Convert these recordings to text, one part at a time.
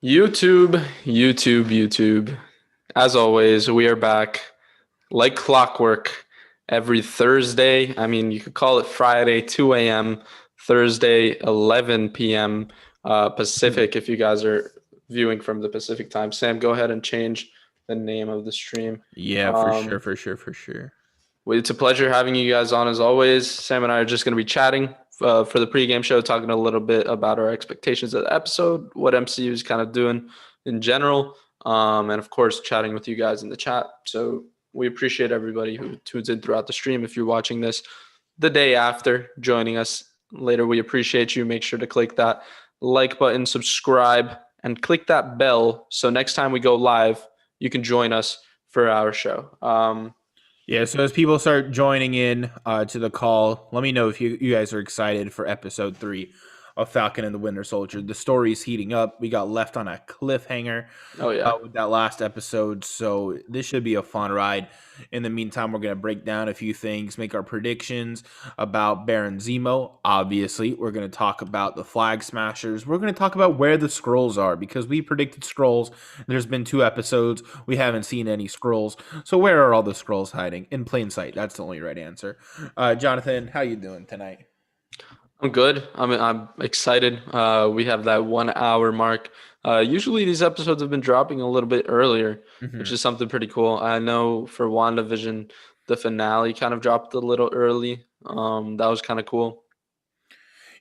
YouTube. As always, we are back like clockwork every Thursday. I mean, you could call it Friday, 2 a.m., Thursday, 11 p.m. Pacific, if you guys are viewing from the Pacific time. Sam, go ahead and change the name of the stream. Yeah, for sure, Um, for sure, for sure. it's a pleasure having you guys on as always. Sam and I are just going to be chatting for the pregame show, talking a little bit about our expectations of the episode, what MCU is kind of doing in general, and of course, chatting with you guys in the chat. So we appreciate everybody who tunes in throughout the stream. If you're watching this the day after, joining us later, we appreciate you. Make sure to click that like button, subscribe, and click that bell so next time we go live, you can join us for our show. Yeah, so as people start joining in to the call, let me know if you guys are excited for episode 3 of Falcon and the Winter Soldier. The story's heating up. We got left on a cliffhanger Oh yeah. with that last episode, so this should be a fun ride. In the meantime, we're going to break down a few things, make our predictions about Baron Zemo. Obviously, we're going to talk about the Flag Smashers. We're going to talk about where the Skrulls are, because we predicted Skrulls. There's been 2 episodes. We haven't seen any Skrulls. So where are all the Skrulls hiding? In plain sight. That's the only right answer. Jonathan, how you doing tonight? I'm good. I'm excited. We have that 1 hour mark. Usually these episodes have been dropping a little bit earlier, which Mm-hmm. is something pretty cool. I know for WandaVision, the finale kind of dropped a little early. That was kind of cool.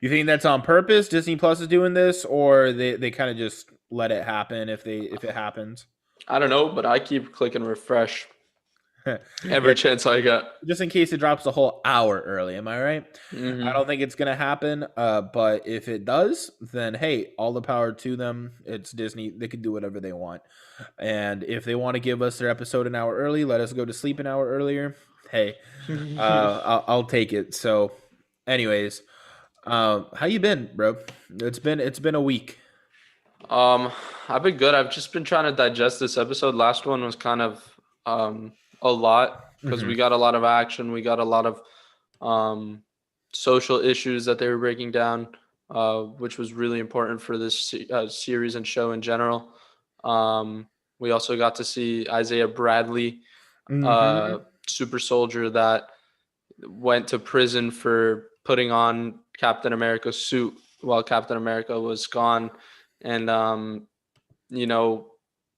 You think that's on purpose? Disney Plus is doing this, or they kind of just let it happen if it happens? I don't know, but I keep clicking refresh Yeah, every chance I get. just in case it drops a whole hour early. Am I right? I Hmm. don't think it's gonna happen. But if it does, then hey, all the power to them. It's Disney; they can do whatever they want. And if they want to give us their episode an hour early, let us go to sleep an hour earlier. Hey, I'll take it. So, anyways, how you been, bro? It's been a week. um, I've been good. I've just been trying to digest this episode. Last one was kind of a lot because Hmm. we got a lot of action. We got a lot of um, social issues that they were breaking down, which was really important for this series and show in general. Um, we also got to see Isaiah Bradley, Hmm. uh, super soldier that went to prison for putting on Captain America's suit while Captain America was gone, and you know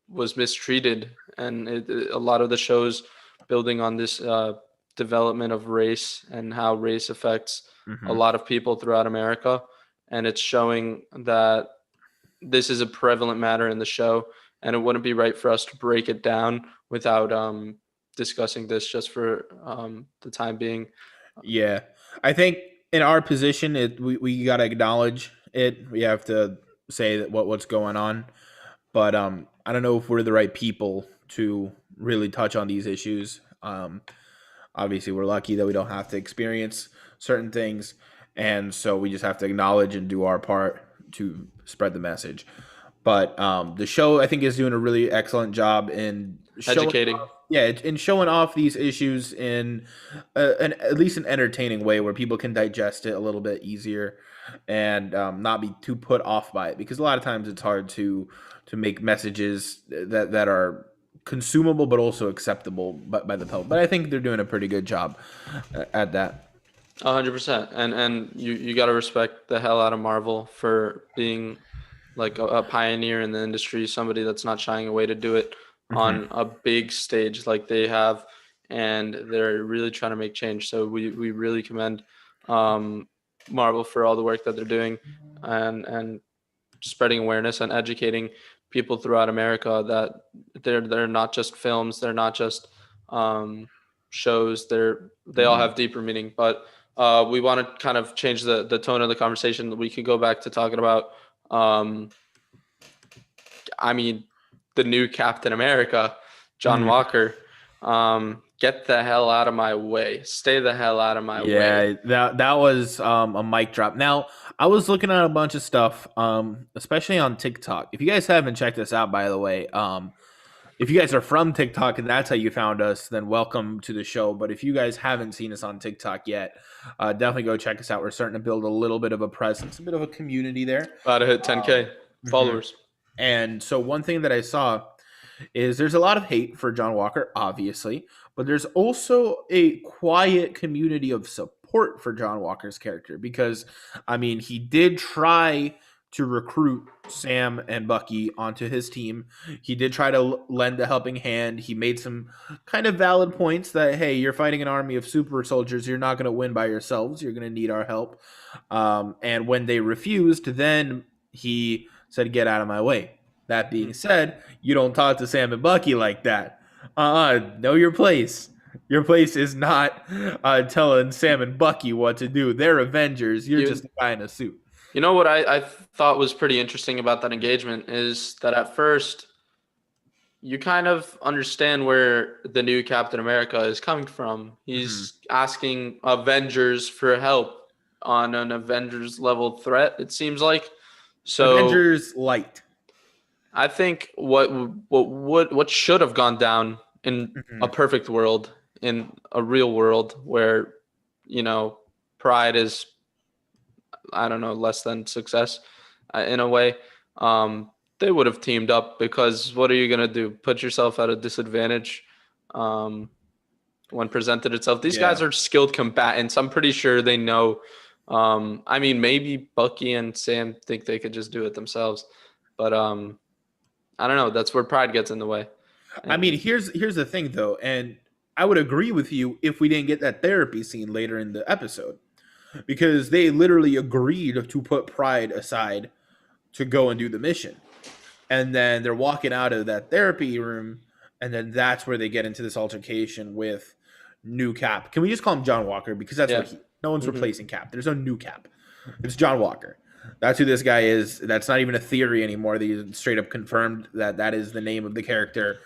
was mistreated. And a lot of the shows building on this development of race and how race affects a Hmm. lot of people throughout America, and it's showing that this is a prevalent matter in the show, and it wouldn't be right for us to break it down without discussing this just for the time being. Yeah, I think in our position, we gotta acknowledge it. We have to say that what's going on, but I don't know if we're the right people to really touch on these issues. Obviously, we're lucky that we don't have to experience certain things, and so we just have to acknowledge and do our part to spread the message. But the show, I think, is doing a really excellent job in showing Educating. off, yeah, in showing off these issues in at least an entertaining way where people can digest it a little bit easier and not be too put off by it, because a lot of times it's hard to make messages that are consumable but also acceptable by the public. But I think they're doing a pretty good job at that. 100%. And you got to respect the hell out of Marvel for being like a pioneer in the industry, somebody that's not shying away to do it Hmm. on a big stage like they have, and they're really trying to make change. So we really commend um, Marvel for all the work that they're doing, and spreading awareness and educating people throughout America that they're not just films, they're not just um, shows. They all have deeper meaning. But we want to kind of change the tone of the conversation. We could go back to talking about, um, I mean, the new Captain America, Jon Hmm. Walker. Get the hell out of my way. Stay the hell out of my way. Yeah, that was a mic drop. Now, I was looking at a bunch of stuff, especially on TikTok. If you guys haven't checked this out, by the way, if you guys are from TikTok and that's how you found us, then welcome to the show. But if you guys haven't seen us on TikTok yet, definitely go check us out. We're starting to build a little bit of a presence, a bit of a community there. About to hit 10K Mhm. followers. And so one thing that I saw is there's a lot of hate for Jon Walker, obviously, but there's also a quiet community of support for Jon Walker's character because, I mean, he did try to recruit Sam and Bucky onto his team. He did try to lend a helping hand. He made some kind of valid points that, hey, you're fighting an army of super soldiers. You're not going to win by yourselves. You're going to need our help. And when they refused, then he said, get out of my way. That being said, you don't talk to Sam and Bucky like that. Know your place. Your place is not telling Sam and Bucky what to do. They're Avengers. You're just a guy in a suit. You know what I thought was pretty interesting about that engagement is that at first you kind of understand where the new Captain America is coming from. He's asking Avengers for help on an Avengers level threat, it seems like. So Avengers light. I think what should have gone down in a perfect world, in a real world where, you know, pride is, I don't know, less than success in a way, they would have teamed up because what are you going to do? Put yourself at a disadvantage when presented itself. These guys are skilled combatants. I'm pretty sure they know. I mean, maybe Bucky and Sam think they could just do it themselves, but I don't know. That's where pride gets in the way. I mean, here's the thing, though, and I would agree with you if we didn't get that therapy scene later in the episode, because they literally agreed to put pride aside to go and do the mission. And then they're walking out of that therapy room, and then that's where they get into this altercation with new Cap. Can we just call him Jon Walker? Because that's what no one's replacing Cap. There's no new Cap. It's Jon Walker. That's who this guy is. That's not even a theory anymore. They straight up confirmed that that is the name of the character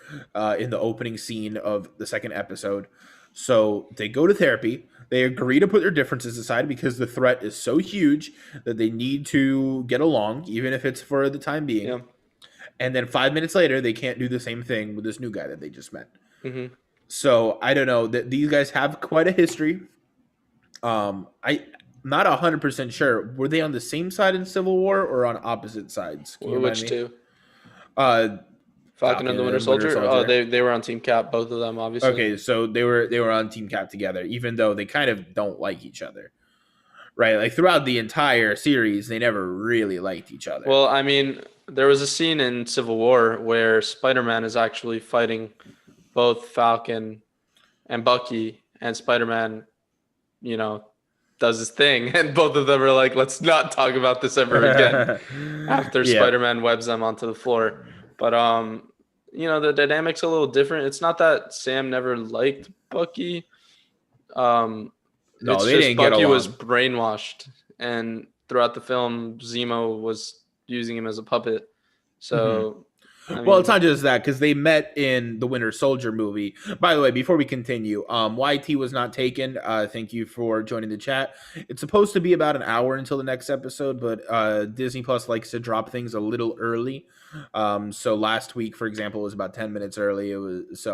in the opening scene of the second episode. So they go to therapy. They agree to put their differences aside because the threat is so huge that they need to get along, even if it's for the time being. Yeah. And then 5 minutes later, they can't do the same thing with this new guy that they just met. So I don't know. These guys have quite a history. I'm not 100% sure. Were they on the same side in Civil War or on opposite sides? Which two? Falcon and the Winter Soldier. Oh, they were on Team Cap, both of them, obviously. Okay, so they were on Team Cap together, even though they kind of don't like each other. Right? Like throughout the entire series, they never really liked each other. Well, I mean, there was a scene in Civil War where Spider-Man is actually fighting both Falcon and Bucky, and Spider-Man, you know, does his thing, and both of them are like, let's not talk about this ever again after Spider-Man webs them onto the floor. But you know, the dynamic's a little different. It's not that Sam never liked Bucky. No, they didn't get along. Bucky was brainwashed, and throughout the film, Zemo was using him as a puppet. So, I mean, well, it's not just that, because they met in the Winter Soldier movie. By the way, before we continue, YT was not taken. Thank you for joining the chat. It's supposed to be about an hour until the next episode, but Disney Plus likes to drop things a little early. So last week, for example, was about 10 minutes early. It was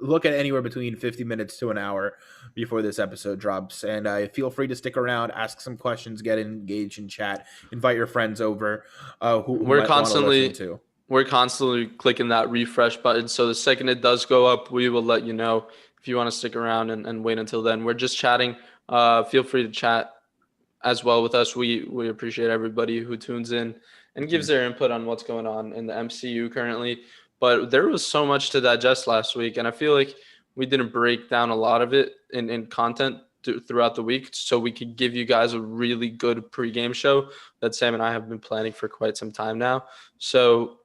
look at anywhere between 50 minutes to an hour before this episode drops. And feel free to stick around, ask some questions, get engaged in chat, invite your friends over. We're constantly clicking that refresh button. So the second it does go up, we will let you know if you want to stick around and wait until then. We're just chatting. Feel free to chat as well with us. We appreciate everybody who tunes in and gives their input on what's going on in the MCU currently. But there was so much to digest last week, and I feel like we didn't break down a lot of it in content throughout the week, so we could give you guys a really good pregame show that Sam and I have been planning for quite some time now. So,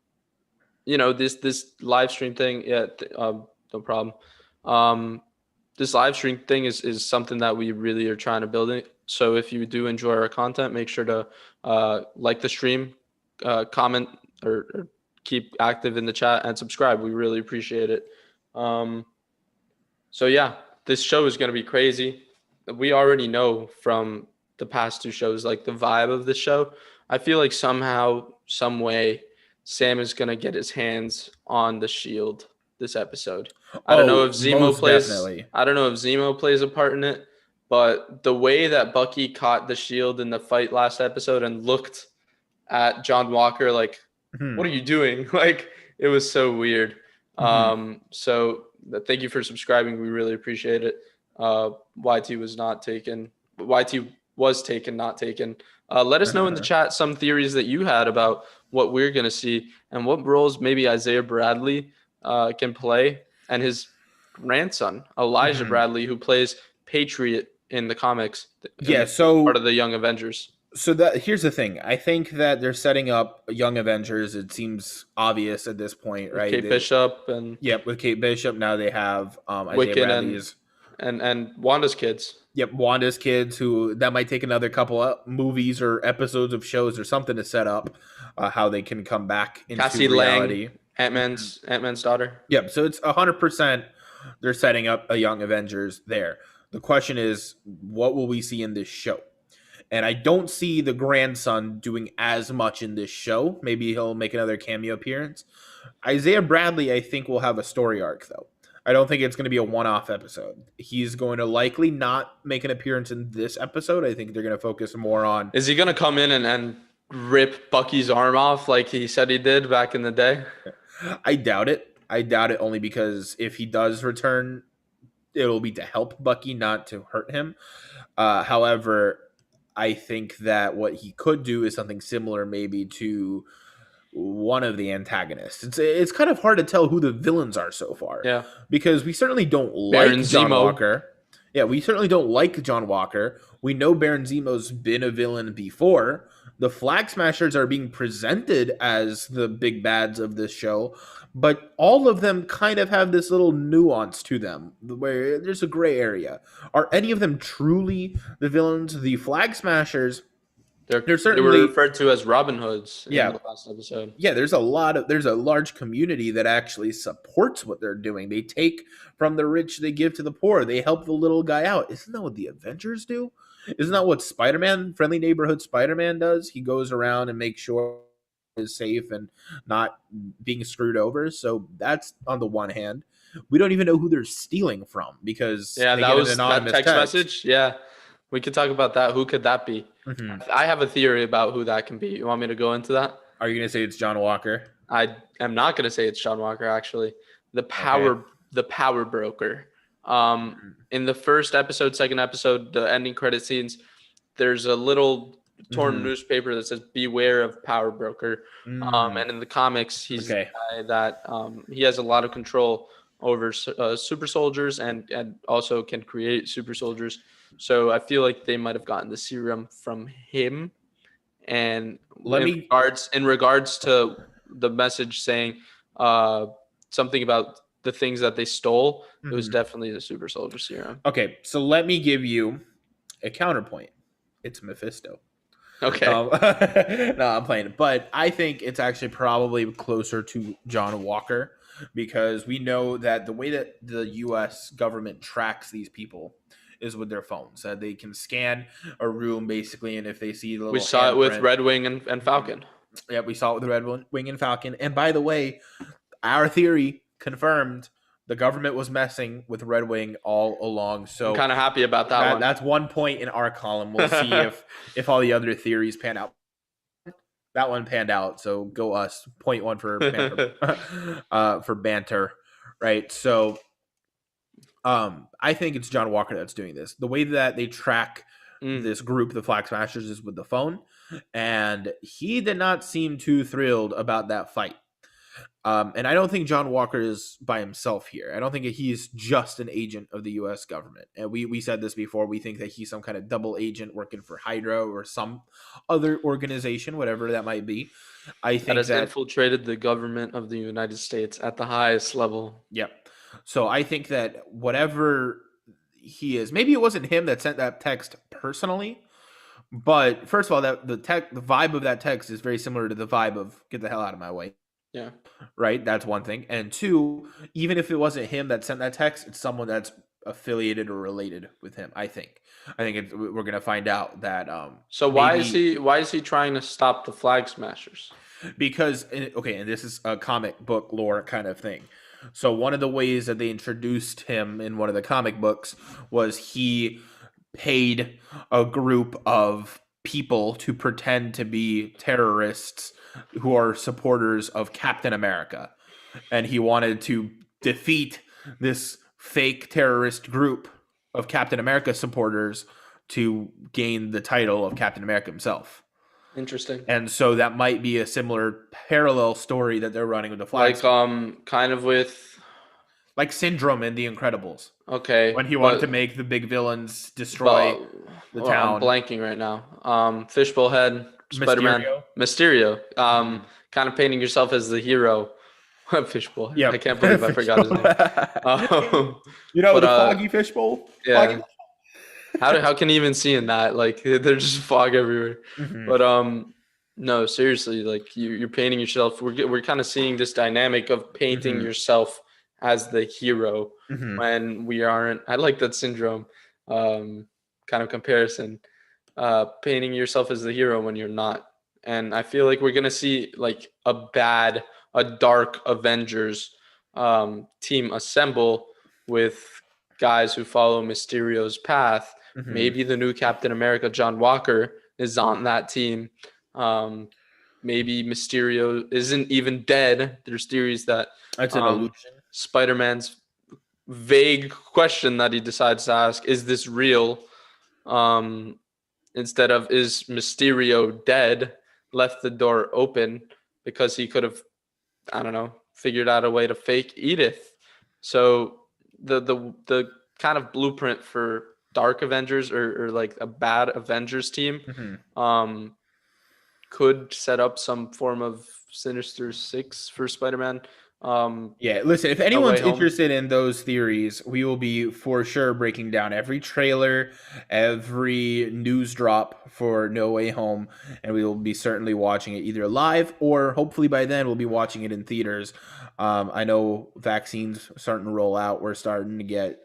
you know, this live stream thing, no problem. This live stream thing is something that we really are trying to build in. So if you do enjoy our content, make sure to like the stream, comment, or keep active in the chat and subscribe. We really appreciate it. So yeah, this show is going to be crazy. We already know from the past two shows, like the vibe of the show. I feel like somehow, some way, Sam is going to get his hands on the shield this episode. I don't know if Zemo plays. Definitely. I don't know if Zemo plays a part in it, but the way that Bucky caught the shield in the fight last episode and looked at Jon Walker like what are you doing? Like, it was so weird. So thank you for subscribing. We really appreciate it. YT was not taken. YT was taken, not taken. Let us know in the chat some theories that you had about what we're going to see and what roles maybe Isaiah Bradley can play, and his grandson, Elijah Bradley, who plays Patriot in the comics. Yeah, so part of the Young Avengers. So that here's the thing. I think that they're setting up Young Avengers. It seems obvious at this point, right? Kate Bishop and yep, with Kate Bishop. Now they have Isaiah Wiccan Bradley's and Wanda's kids. Yep, Wanda's kids. Who that might take another couple of movies or episodes of shows or something to set up how they can come back into Cassie reality. Lang, Ant-Man's daughter. Yep. So it's 100%. They're setting up a Young Avengers there. The question is, what will we see in this show? And I don't see the grandson doing as much in this show. Maybe he'll make another cameo appearance. Isaiah Bradley, I think, will have a story arc, though. I don't think it's going to be a one-off episode. He's going to likely not make an appearance in this episode. I think they're going to focus more on... Is he going to come in and rip Bucky's arm off like he said he did back in the day? I doubt it. I doubt it only because if he does return, it'll be to help Bucky, not to hurt him. However... I think that what he could do is something similar maybe to one of the antagonists. It's kind of hard to tell who the villains are so far. Yeah. Because we certainly don't Baron like Jon Zemo. Walker. Yeah, we certainly don't like Jon Walker. We know Baron Zemo's been a villain before. The Flag Smashers are being presented as the big bads of this show, but all of them kind of have this little nuance to them where there's a gray area. Are any of them truly the villains? The Flag Smashers, they're certainly they were referred to as Robin Hoods in the last episode. Yeah, there's a large community that actually supports what they're doing. They take from the rich, they give to the poor. They help the little guy out. Isn't that what the Avengers do? Isn't that what Spider-Man, Friendly Neighborhood Spider-Man does? He goes around and makes sure is safe and not being screwed over. So that's on the one hand. We don't even know who they're stealing from because that was that text message. Yeah, we could talk about that. Who could that be? I have a theory about who that can be. You want me to go into that? Are you going to say it's Jon Walker? I am not going to say it's Jon Walker. Actually, the power broker. In the first episode, second episode, the ending credit scenes, there's a little torn newspaper that says "Beware of Power Broker." And in the comics, he's the guy that he has a lot of control over super soldiers and also can create super soldiers. So I feel like they might have gotten the serum from him. And in regards to the message saying something about the things that they stole, it was definitely the super soldier serum. Okay, so let me give you a counterpoint. It's Mephisto. Okay. No, I'm playing. But I think it's actually probably closer to Jon Walker because we know that the way that the U.S. government tracks these people is with their phones. They can scan a room basically, and if they see the little... We saw it with Red Wing and Falcon. Yeah, we saw it with Red Wing and Falcon. And by the way, our theory confirmed the government was messing with Red Wing all along. So I'm kind of happy about that one. That's 1 point in our column. We'll see if all the other theories pan out. That one panned out, so go us. 0.1 for Banter, for Banter, right? So I think it's Jon Walker that's doing this. The way that they track this group, the Flag Smashers, is with the phone, and he did not seem too thrilled about that fight. And I don't think Jon Walker is by himself here. I don't think he's just an agent of the U.S. government. And we said this before. We think that he's some kind of double agent working for Hydra or some other organization, whatever that might be. I think that has infiltrated the government of the United States at the highest level. Yep. So I think that whatever he is, maybe it wasn't him that sent that text personally. But first of all, the vibe of that text is very similar to the vibe of "get the hell out of my way." Yeah. Right. That's one thing. And two, even if it wasn't him that sent that text, it's someone that's affiliated or related with him. I think we're going to find out that. So why is he trying to stop the Flag Smashers? Because, and this is a comic book lore kind of thing. So one of the ways that they introduced him in one of the comic books was he paid a group of people to pretend to be terrorists who are supporters of Captain America. And he wanted to defeat this fake terrorist group of Captain America supporters to gain the title of Captain America himself. Interesting. And so that might be a similar parallel story that they're running with the Flag Like Squad. kind of with Like Syndrome in The Incredibles. okay, When he wanted to make the big villains destroy but the well, I'm town. blanking right now. Fishbowl Head, Spider-Man, Mysterio. Mysterio. Kind of painting yourself as the hero. Fishbowl Head. Yep. I can't believe I forgot his name. You know, but the Foggy Fishbowl? yeah. Foggy? How can you even see in that? Like there's just fog everywhere. Mhm. But no, seriously, like you're painting yourself. We're kind of seeing this dynamic of painting Mhm. yourself as the hero Mhm. when we aren't. I like that syndrome kind of comparison. Painting yourself as the hero when you're not. And I feel like we're gonna see like a dark Avengers team assemble with guys who follow Mysterio's path. Mhm. Maybe the new Captain America, Jon Walker, is on that team. Um, maybe Mysterio isn't even dead. There's theories that That's an illusion. Spider-Man's vague question that he decides to ask, is this real? Um, instead of is Mysterio dead, left the door open because he could have, I don't know, figured out a way to fake Edith. So the kind of blueprint for Dark Avengers or like a bad Avengers team Mhm. um, could set up some form of Sinister Six for Spider-Man. Yeah, listen, if No Way anyone's Home. interested in those theories, we will be for sure breaking down every trailer, every news drop for No Way Home, and we will be certainly watching it either live or hopefully by then we'll be watching it in theaters. I know vaccines are starting to roll out. We're starting to get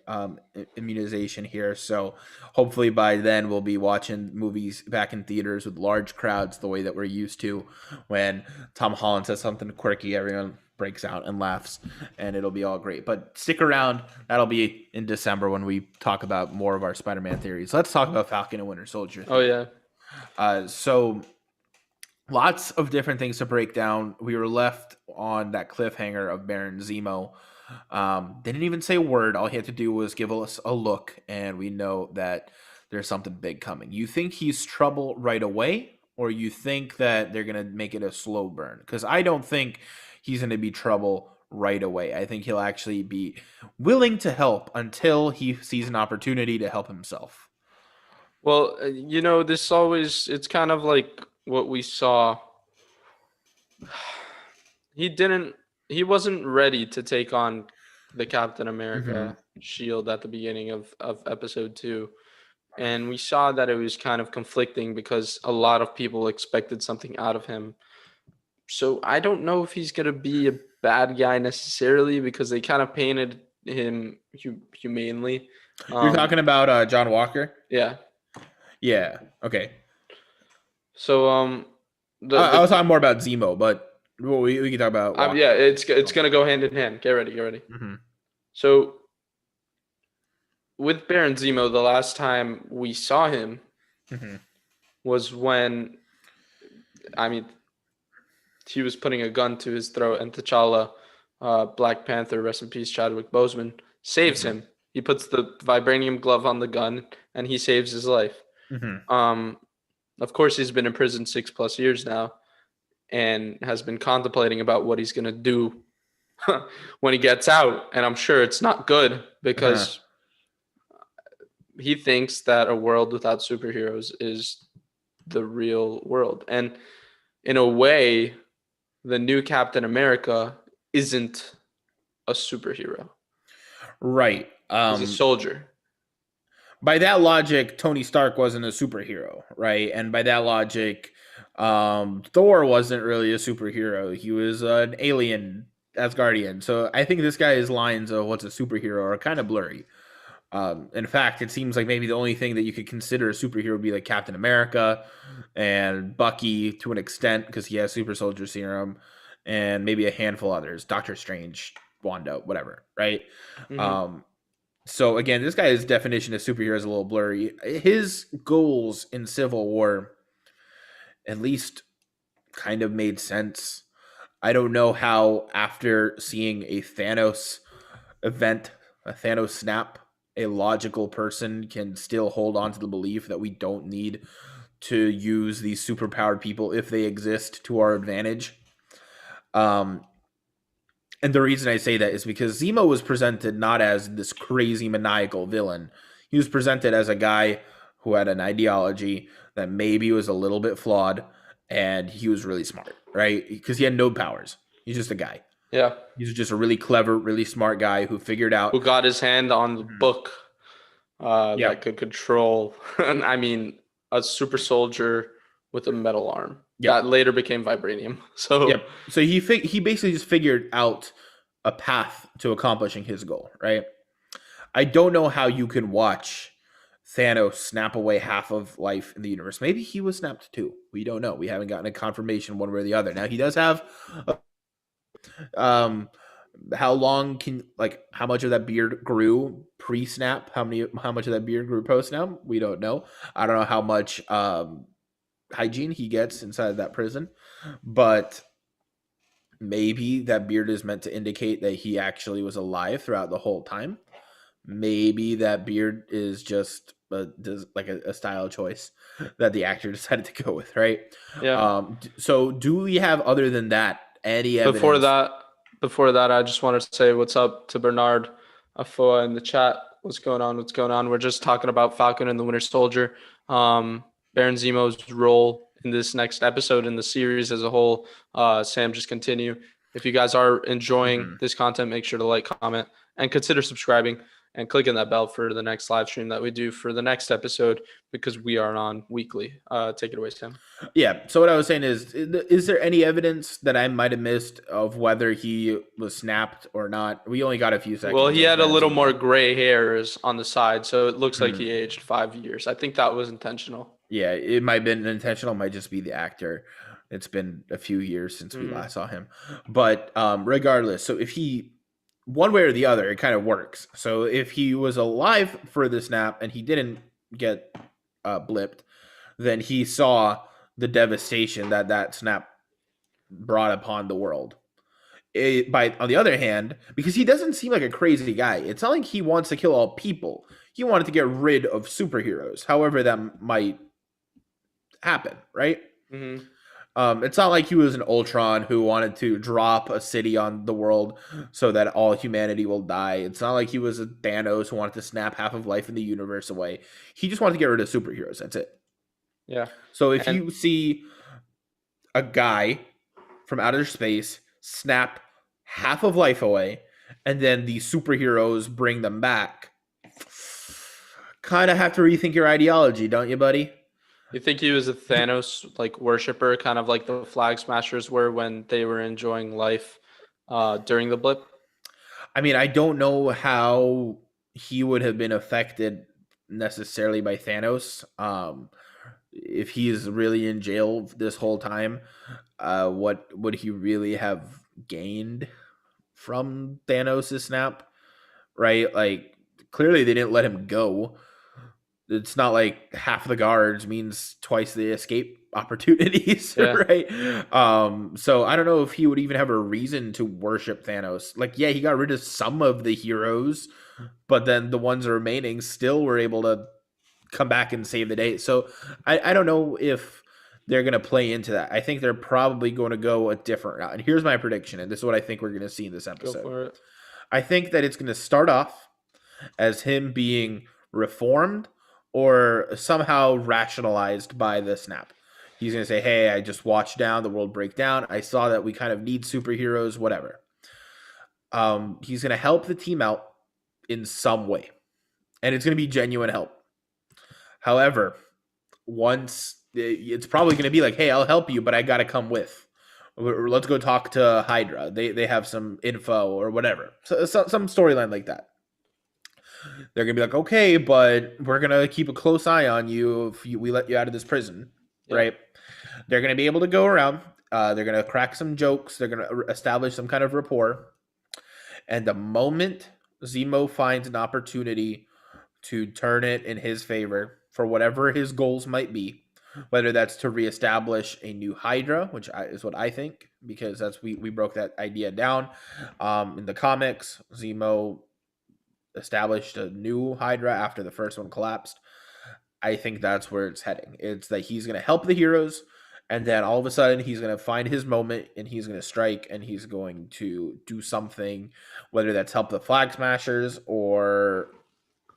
immunization here. So hopefully by then we'll be watching movies back in theaters with large crowds the way that we're used to when Tom Holland says something quirky, everyone breaks out and laughs, and it'll be all great. But stick around. That'll be in December when we talk about more of our Spider-Man theories. Let's talk about Falcon and Winter Soldier. Oh yeah. So lots of different things to break down. We were left on that cliffhanger of Baron Zemo. Didn't even say a word. All he had to do was give us a look, and we know that there's something big coming. You think he's trouble right away, or you think that they're going to make it a slow burn? Because I don't think he's going to be trouble right away. I think he'll actually be willing to help until he sees an opportunity to help himself. Well, this always it's kind of like what we saw. He didn't he wasn't ready to take on the Captain Mm-hmm. America shield at the beginning of episode 2. And we saw that it was kind of conflicting because a lot of people expected something out of him. So I don't know if he's gonna be a bad guy necessarily because they kind of painted him humanely. You're talking about Jon Walker? Yeah. Yeah. Okay. So the I was the talking more about Zemo, but we can talk about Walker. yeah, it's gonna go hand in hand. Get ready, get ready. Mm-hmm. So with Baron Zemo, the last time we saw him Mm-hmm. was when, I mean, he was putting a gun to his throat, and T'Challa, Black Panther, rest in peace, Chadwick Boseman, saves Mm-hmm. him. He puts the vibranium glove on the gun, and he saves his life. Mm-hmm. Of course, he's been in prison 6+ years now, and has been contemplating about what he's gonna do when he gets out. And I'm sure it's not good Uh-huh. because he thinks that a world without superheroes is the real world. And in a way, the new Captain America isn't a superhero. Right. He's a soldier. By that logic, Tony Stark wasn't a superhero, right? And by that logic, Thor wasn't really a superhero. He was an alien Asgardian. So I think this guy's lines of what's a superhero are kind of blurry. In fact, it seems like maybe the only thing that you could consider a superhero would be like Captain America and Bucky to an extent because he has super soldier serum, and maybe a handful others, Doctor Strange, Wanda, whatever, right? Mm-hmm. Um, so again, this guy's definition of superhero is a little blurry. His goals in Civil War at least kind of made sense. I don't know how, after seeing a Thanos event, a Thanos snap, a logical person can still hold on to the belief that we don't need to use these superpowered people if they exist to our advantage. Um, and the reason I say that is because Zemo was presented not as this crazy maniacal villain. He was presented as a guy who had an ideology that maybe was a little bit flawed, and he was really smart, right? Because he had no powers. He's just a guy. Yeah. He's just a really clever, really smart guy who figured Who out. got his hand on the book Yeah. that could control, I mean, a super soldier with a metal arm Yep. that later became vibranium. So, Yep. So he basically just figured out a path to accomplishing his goal, right? I don't know how you can watch Thanos snap away half of life in the universe. Maybe he was snapped too. We don't know. We haven't gotten a confirmation one way or the other. Now he does have how long can, like, how much of that beard grew pre-snap? How much of that beard grew post-snap? We don't know. I don't know how much hygiene he gets inside of that prison, but maybe that beard is meant to indicate that he actually was alive throughout the whole time. Maybe that beard is just a style choice that the actor decided to go with, right? yeah. So do we have, other than that, any evidence? Before that, I just wanted to say what's up to Bernard Afoa in the chat. What's going on? What's going on? We're just talking about Falcon and the Winter Soldier. Baron Zemo's role in this next episode in the series as a whole. Sam, just continue. If you guys are enjoying this content, make sure to like, comment, and consider subscribing and clicking that bell for the next live stream that we do for the next episode, because we are on weekly. Take it away, Sam. Yeah. So what I was saying is there any evidence that I might have missed of whether he was snapped or not? We only got a few seconds. Well, he had a little more gray hairs on the side, so it looks like he aged 5 years. I think that was intentional. Yeah, it might have been intentional. It might just be the actor. It's been a few years since we last saw him. But regardless, so if he, one way or the other, it kind of works. So if he was alive for the snap and he didn't get blipped, then he saw the devastation that snap brought upon the world. On the other hand, because he doesn't seem like a crazy guy, it's not like he wants to kill all people. He wanted to get rid of superheroes, however that might happen, right? Mm-hmm. It's not like he was an Ultron who wanted to drop a city on the world so that all humanity will die. It's not like he was a Thanos who wanted to snap half of life in the universe away. He just wanted to get rid of superheroes. That's it. Yeah. So if you see a guy from outer space snap half of life away, and then the superheroes bring them back, kind of have to rethink your ideology, don't you, buddy? You think he was a Thanos like worshiper, kind of like the Flag Smashers were when they were enjoying life during the blip? I mean, I don't know how he would have been affected necessarily by Thanos. If he's really in jail this whole time, what would he really have gained from Thanos' snap? Right? Like, clearly they didn't let him go. It's not like half the guards means twice the escape opportunities, right? So I don't know if he would even have a reason to worship Thanos. Like, yeah, he got rid of some of the heroes, but then the ones remaining still were able to come back and save the day. So I don't know if they're going to play into that. I think they're probably going to go a different route. And here's my prediction, and this is what I think we're going to see in this episode. Go for it. I think that it's going to start off as him being reformed or somehow rationalized by the snap. He's going to say, hey, I just watched down the world break down. I saw that we kind of need superheroes, whatever. He's going to help the team out in some way. And it's going to be genuine help. However, once it's probably going to be like, hey, I'll help you, but I got to come with. Or let's go talk to Hydra. They have some info or whatever. So, some storyline like that. They're going to be like, okay, but we're going to keep a close eye on you if we let you out of this prison, right? They're going to be able to go around. They're going to crack some jokes. They're going to establish some kind of rapport. And the moment Zemo finds an opportunity to turn it in his favor for whatever his goals might be, whether that's to reestablish a new Hydra, which is what I think, because we broke that idea down. In the comics, Zemo established a new Hydra after the first one collapsed. I think that's where it's heading. It's that he's going to help the heroes, and then all of a sudden he's going to find his moment and he's going to strike and he's going to do something, whether that's help the Flag Smashers or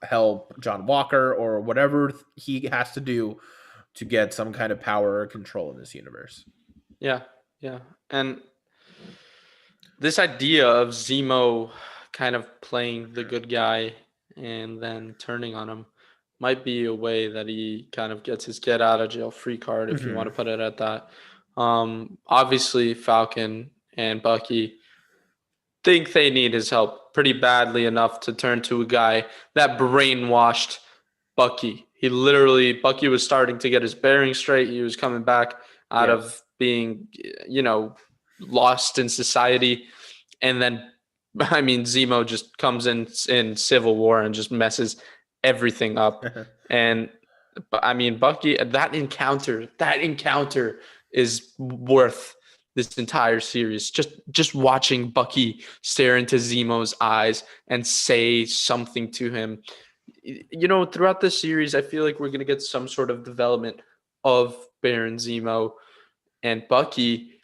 help Jon Walker or whatever he has to do to get some kind of power or control in this universe. Yeah, yeah. And this idea of Zemo kind of playing the good guy and then turning on him might be a way that he kind of gets his get out of jail free card, if you want to put it at that. Obviously, Falcon and Bucky think they need his help pretty badly enough to turn to a guy that brainwashed Bucky. Bucky was starting to get his bearings straight. He was coming back out of being, lost in society. And then, Zemo just comes in Civil War and just messes everything up. And, Bucky, that encounter is worth this entire series. Just watching Bucky stare into Zemo's eyes and say something to him. Throughout this series, I feel like we're going to get some sort of development of Baron Zemo and Bucky,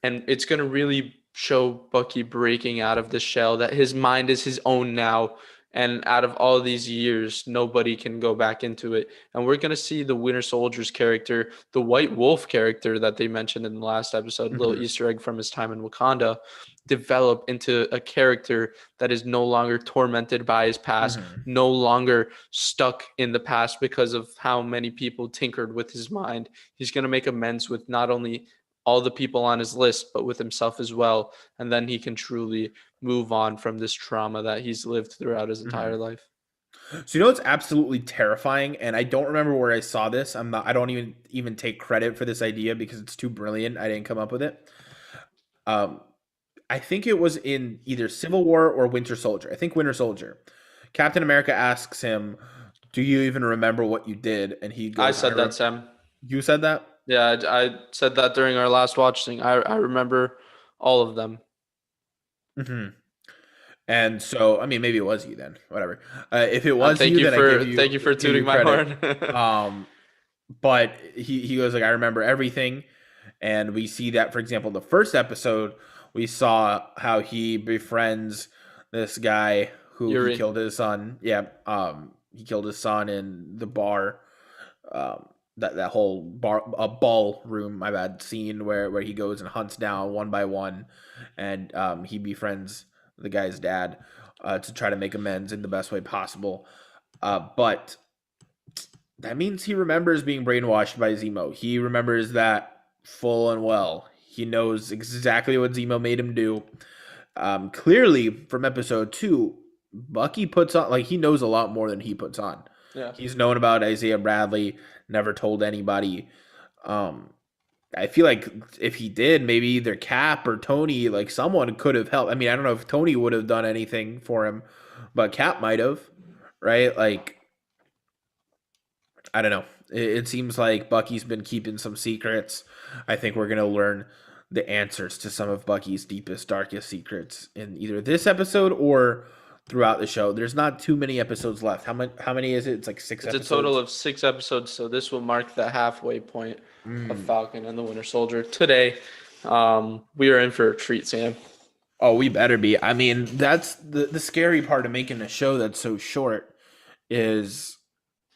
and it's going to really show Bucky breaking out of the shell, that his mind is his own now, and out of all these years, nobody can go back into it. And we're going to see the Winter Soldier's character, the White Wolf character that they mentioned in the last episode, little Easter egg from his time in Wakanda, develop into a character that is no longer tormented by his past, no longer stuck in the past because of how many people tinkered with his mind. He's going to make amends with not only all the people on his list, but with himself as well. And then he can truly move on from this trauma that he's lived throughout his entire life. So it's absolutely terrifying, and I don't remember where I saw this. I don't even take credit for this idea because it's too brilliant. I didn't come up with it. I think it was in either Civil War or Winter Soldier. I think Winter Soldier. Captain America asks him, "Do you even remember what you did?" And he goes, I said that, Sam. You said that? Yeah, I said that during our last watch thing. I remember all of them. And so, maybe it was you then. Whatever. If it was you, then thank you for tooting my horn. But he goes like, "I remember everything," and we see that, for example, the first episode, we saw how he befriends this guy who Yuri. He killed his son. Yeah. He killed his son in the bar. That whole ballroom, my bad, scene where he goes and hunts down one by one, and he befriends the guy's dad to try to make amends in the best way possible. But that means he remembers being brainwashed by Zemo. He remembers that full and well. He knows exactly what Zemo made him do. Clearly, from episode 2, Bucky puts on, he knows a lot more than he puts on. Yeah. He's known about Isaiah Bradley, never told anybody. I feel like if he did, maybe either Cap or Tony, someone could have helped. I don't know if Tony would have done anything for him, but Cap might have, right? I don't know. It seems like Bucky's been keeping some secrets. I think we're going to learn the answers to some of Bucky's deepest, darkest secrets in either this episode or throughout the show. There's not too many episodes left. How many is it? It's 6 episodes. It's a total of 6 episodes, so this will mark the halfway point of Falcon and the Winter Soldier. Today, we are in for a treat, Sam. Oh, we better be. That's the scary part of making a show that's so short is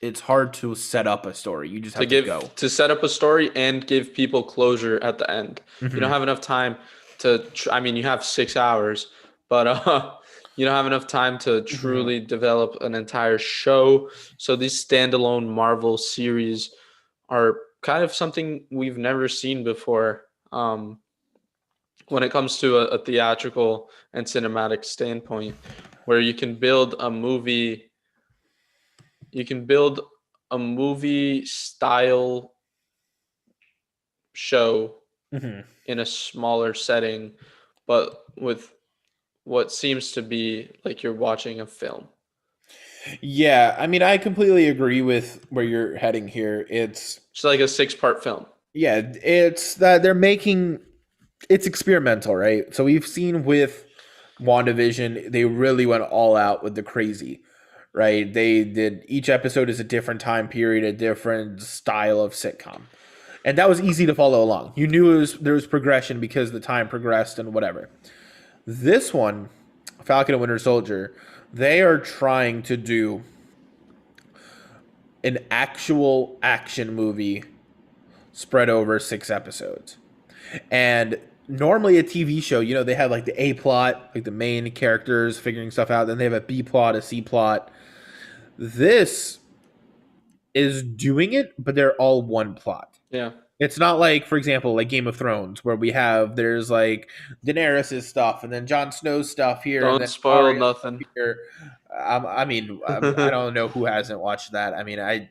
it's hard to set up a story. You just have to set up a story and give people closure at the end. You don't have enough time to. You have 6 hours, but you don't have enough time to truly develop an entire show. So these standalone Marvel series are kind of something we've never seen before. When it comes to a theatrical and cinematic standpoint, where you can build a movie style show in a smaller setting, but with what seems to be like you're watching a film. Yeah, I mean, I completely agree with where you're heading here. It's like a 6-part film. It's that they're making it's experimental, right? So we've seen with WandaVision, they really went all out with the crazy, right? They did each episode is a different time period, a different style of sitcom. And that was easy to follow along. You knew there was progression because the time progressed and whatever. This one, Falcon and Winter Soldier, they are trying to do an actual action movie spread over 6 episodes. And normally a TV show, they have like the A plot, like the main characters figuring stuff out, then they have a B plot, a C plot. This is doing it, but they're all one plot. Yeah. It's not like, for example, like Game of Thrones, where there's like Daenerys' stuff, and then Jon Snow's stuff here, and Don't then spoil Arya's nothing. stuff here. I don't know who hasn't watched that. I mean, I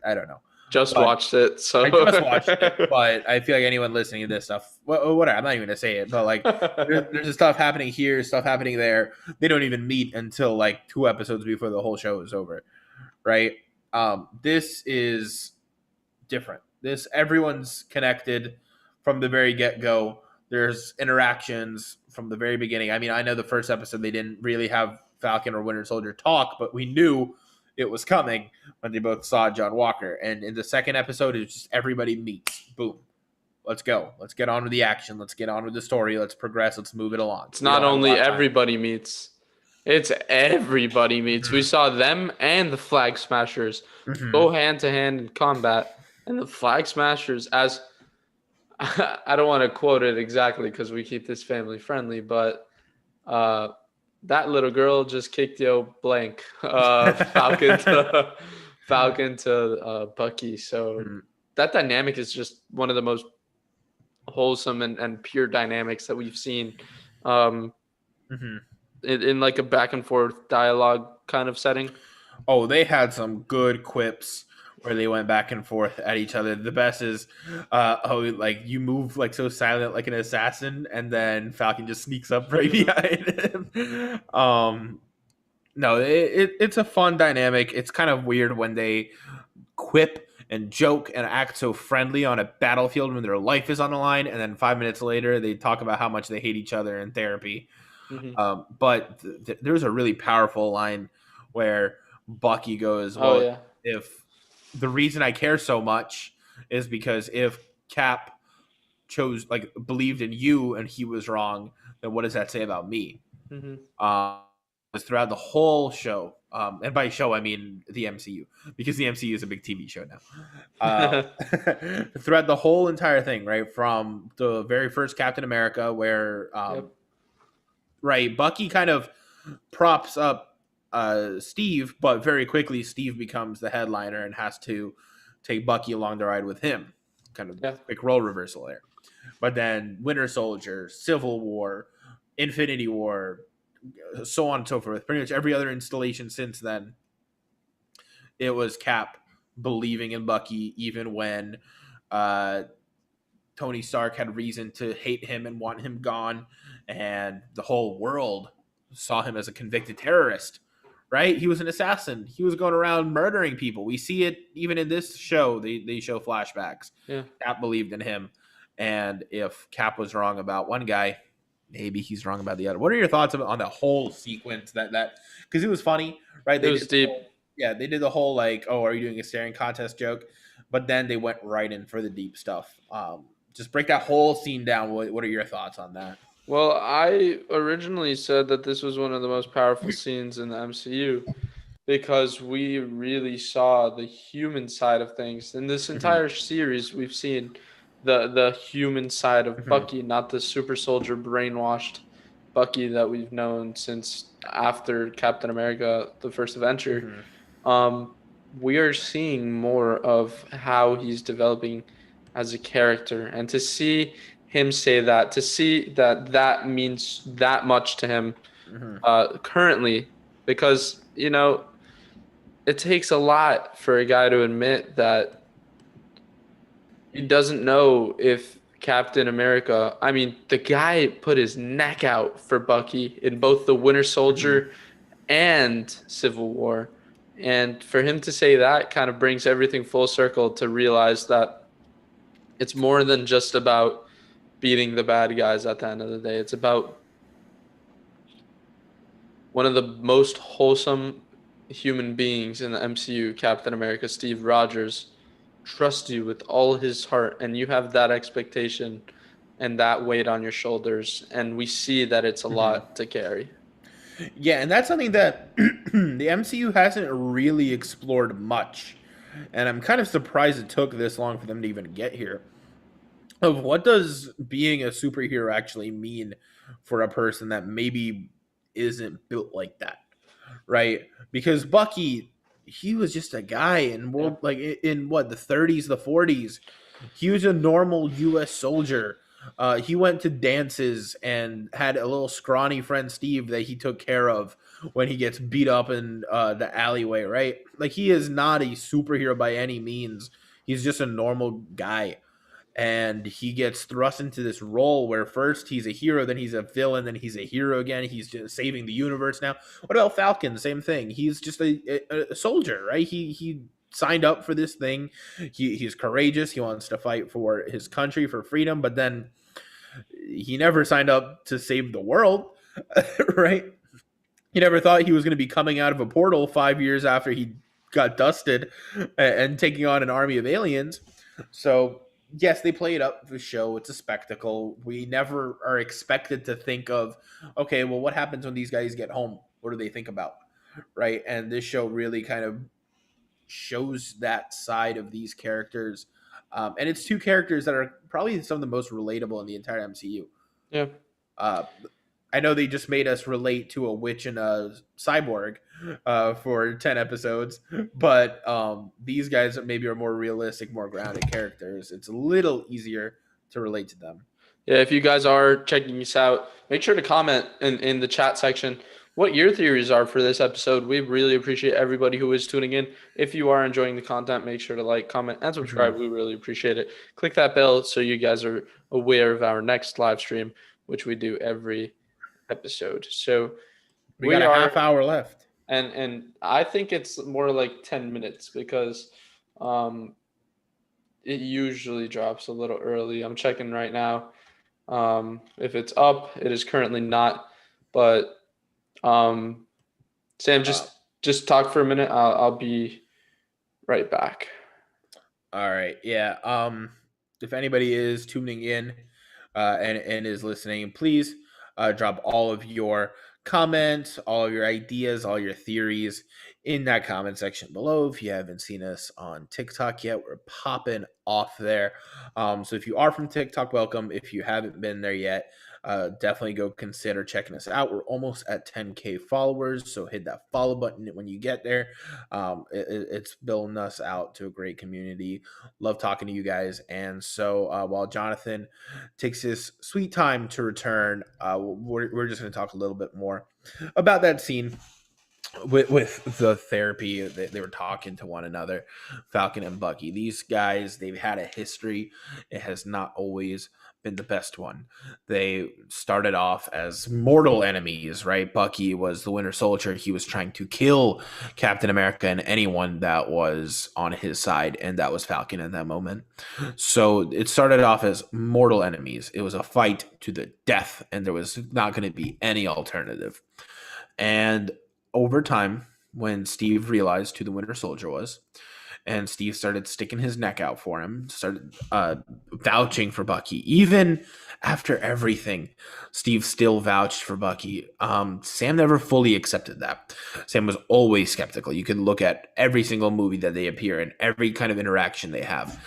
don't know. Just But watched it, so I just watched it, but I feel like anyone listening to this stuff, whatever, I'm not even gonna say it, but like there's stuff happening here, stuff happening there. They don't even meet until like 2 episodes before the whole show is over, right? This is different. This everyone's connected from the very get go. There's interactions from the very beginning. I mean, I know the first episode they didn't really have Falcon or Winter Soldier talk, but we knew it was coming when they both saw Jon Walker. And in the second episode, it's just everybody meets. Boom. Let's go. Let's get on with the action. Let's get on with the story. Let's progress. Let's move it along. it's We not don't have a only lot of time. everybody meets, it's everybody meets. We saw them and the Flag Smashers Mhm. go hand to hand in combat, and the Flag Smashers, as I don't want to quote it exactly because we keep this family friendly, but uh, that little girl just kicked yo blank Falcon to Bucky. So Mhm. that dynamic is just one of the most wholesome and pure dynamics that we've seen um, Mhm. in like a back and forth dialogue kind of setting. Oh, they had some good quips where they went back and forth at each other. The best is, like you move like so silent, like an assassin, and then Falcon just sneaks up right behind him. No, it's a fun dynamic. It's kind of weird when they quip and joke and act so friendly on a battlefield when their life is on the line, and then 5 minutes later they talk about how much they hate each other in therapy. Hmm. But there's a really powerful line where Bucky goes, Oh "Well, yeah. if the reason I care so much is because if Cap believed in you and he was wrong, then what does that say about me?" Hmm. Um, throughout the whole show, and by show I mean the MCU, because the MCU is a big TV show now. Throughout the whole entire thing, right from the very first Captain America, where Yep. right, Bucky kind of props up Steve, but very quickly Steve becomes the headliner and has to take Bucky along the ride with him. Kind of Yeah. quick role reversal there. But then Winter Soldier, Civil War, Infinity War, so on and so forth. Pretty much every other installation since then, it was Cap believing in Bucky, even when uh, Tony Stark had reason to hate him and want him gone, and the whole world saw him as a convicted terrorist. Right? He was an assassin. He was going around murdering people. We see it even in this show. They show flashbacks. Yeah. Cap believed in him, and if Cap was wrong about one guy, maybe he's wrong about the other. What are your thoughts on the whole sequence? That because it was funny, right? It was deep. They did the whole like, oh, are you doing a staring contest joke? But then they went right in for the deep stuff. Just break that whole scene down. What are your thoughts on that? Well, I originally said that this was one of the most powerful scenes in the MCU because we really saw the human side of things. In this Mhm. entire series, we've seen the human side of Mhm. Bucky, not the super soldier brainwashed Bucky that we've known since after Captain America, the first Avenger. Mhm. Um, we are seeing more of how he's developing as a character, and to see him say that, to see that that means that much to him Mhm. currently, because it takes a lot for a guy to admit that he doesn't know if Captain America, I mean, the guy put his neck out for Bucky in both the Winter Mhm. Soldier and Civil War. And for him to say that kind of brings everything full circle to realize that it's more than just about beating the bad guys at the end of the day. It's about one of the most wholesome human beings in the MCU, Captain America, Steve Rogers, trusts you with all his heart, and you have that expectation and that weight on your shoulders. And we see that it's a Mhm. lot to carry. Yeah, and that's something that the MCU hasn't really explored much. And I'm kind of surprised it took this long for them to even get here. Of what does being a superhero actually mean for a person that maybe isn't built like that, right? Because Bucky, he was just a guy in Yeah. world like in what, the 30s, the 40s. He was a normal U.S. soldier. He went to dances and had a little scrawny friend Steve that he took care of when he gets beat up in the alleyway, right? Like, he is not a superhero by any means. He's just a normal guy, and he gets thrust into this role where first he's a hero, then he's a villain, then he's a hero again. He's just saving the universe now. What about Falcon? Same thing. He's just a soldier, right? He signed up for this thing. He's courageous. He wants to fight for his country, for freedom, but then he never signed up to save the world, right? He never thought he was going to be coming out of a portal 5 years after he got dusted and taking on an army of aliens. So, yes, they play it up for the show. It's a spectacle. We never are expected to think of, okay, well, what happens when these guys get home? What do they think about? Right. And this show really kind of shows that side of these characters. And it's two characters that are probably some of the most relatable in the entire MCU. Yeah. Uh, I know they just made us relate to a witch and a cyborg for 10 episodes, but these guys maybe are more realistic, more grounded characters. It's a little easier to relate to them. Yeah, if you guys are checking this out, make sure to comment in the chat section what your theories are for this episode. We really appreciate everybody who is tuning in. If you are enjoying the content, make sure to like, comment, and subscribe. Mhm. We really appreciate it. Click that bell so you guys are aware of our next live stream, which we do every episode. So We got we a half are, hour left. and I think it's more like 10 minutes because um, it usually drops a little early. I'm checking right now. If it's up, it is currently not. But um, Sam, Uh, just talk for a minute. I'll be right back. all right. Yeah. If anybody is tuning in and is listening, please drop all of your comments, all of your ideas, all your theories in that comment section below. If you haven't seen us on TikTok yet, we're popping off there. So if you are from TikTok, welcome. If you haven't been there yet, definitely go consider checking us out. We're almost at 10K followers, so hit that follow button when you get there. It's building us out to a great community. Love talking to you guys. And so while Jonathan takes his sweet time to return, we're just going to talk a little bit more about that scene with the therapy that they were talking to one another. Falcon and Bucky, these guys, they've had a history. It has not always been the best one. They started off as mortal enemies, right? Bucky was the Winter Soldier. He was trying to kill Captain America and anyone that was on his side, and that was Falcon in that moment. So it started off as mortal enemies. It was a fight to the death, and there was not going to be any alternative. And over time, when Steve realized who the Winter Soldier was, and Steve started sticking his neck out for him, started vouching for Bucky, even after everything, Steve still vouched for Bucky. Sam never fully accepted that. Sam was always skeptical. You can look at every single movie that they appear in, every kind of interaction they have.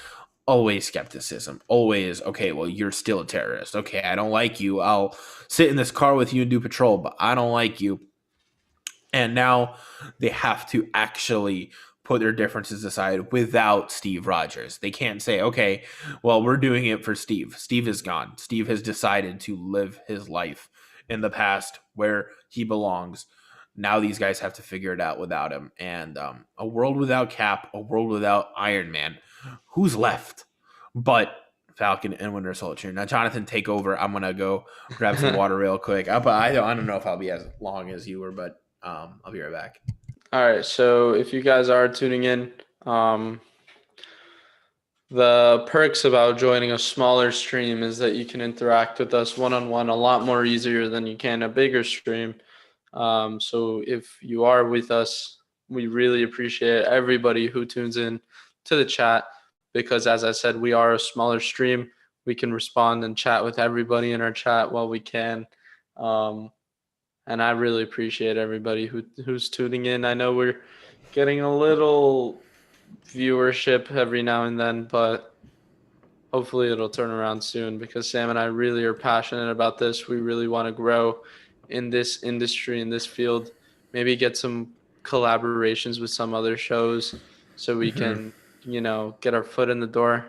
Always skepticism. Always, okay, well, you're still a terrorist. Okay, I don't like you. I'll sit in this car with you and do patrol, but I don't like you. And now they have to actually put their differences aside without Steve Rogers. They can't say, okay, well, we're doing it for Steve. Steve is gone. Steve has decided to live his life in the past where he belongs. Now these guys have to figure it out without him. And a world without Cap, a world without Iron Man. Who's left but Falcon and Winter Soldier? Now, Jonathan, take over. I'm going to go grab some water real quick. I don't know if I'll be as long as you were, but I'll be right back. All right, so if you guys are tuning in, the perks about joining a smaller stream is that you can interact with us one on one a lot more easier than you can a bigger stream. So if you are with us, we really appreciate everybody who tunes in to the chat because, as I said, we are a smaller stream. We can respond and chat with everybody in our chat while we can. Um, and I really appreciate everybody who's tuning in. I know we're getting a little viewership every now and then, but hopefully it'll turn around soon because Sam and I really are passionate about this. We really want to grow in this industry, in this field, maybe get some collaborations with some other shows so we Mhm. can, get our foot in the door.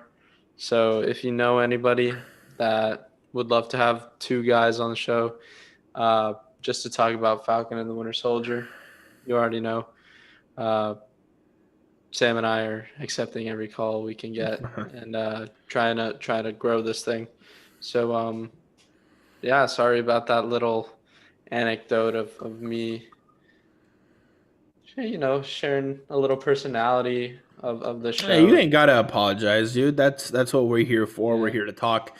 So if you know anybody that would love to have two guys on the show, just to talk about Falcon and the Winter Soldier, you already know. Uh, Sam and I are accepting every call we can get and trying to grow this thing. So yeah, sorry about that little anecdote of me, sharing a little personality of the Hey, you show. ain't gotta apologize, dude. That's what we're here for. We're Yeah. here to talk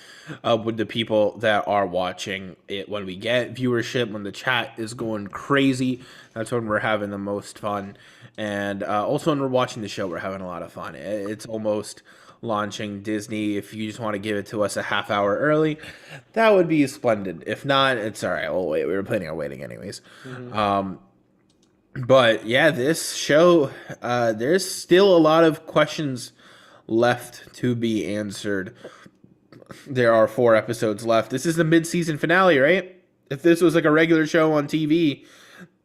with the people that are watching it. When we get viewership, when the chat is going crazy, that's when we're having the most fun. And also when we're watching the show, we're having a lot of fun. It's almost launching Disney. If you just want to give it to us a half hour early, that would be splendid. If not, it's all right. We'll wait. We were planning on waiting anyways. Hmm. But yeah, this show, there's still a lot of questions left to be answered. There are 4 episodes left. This is the mid-season finale, right? If this was like a regular show on TV,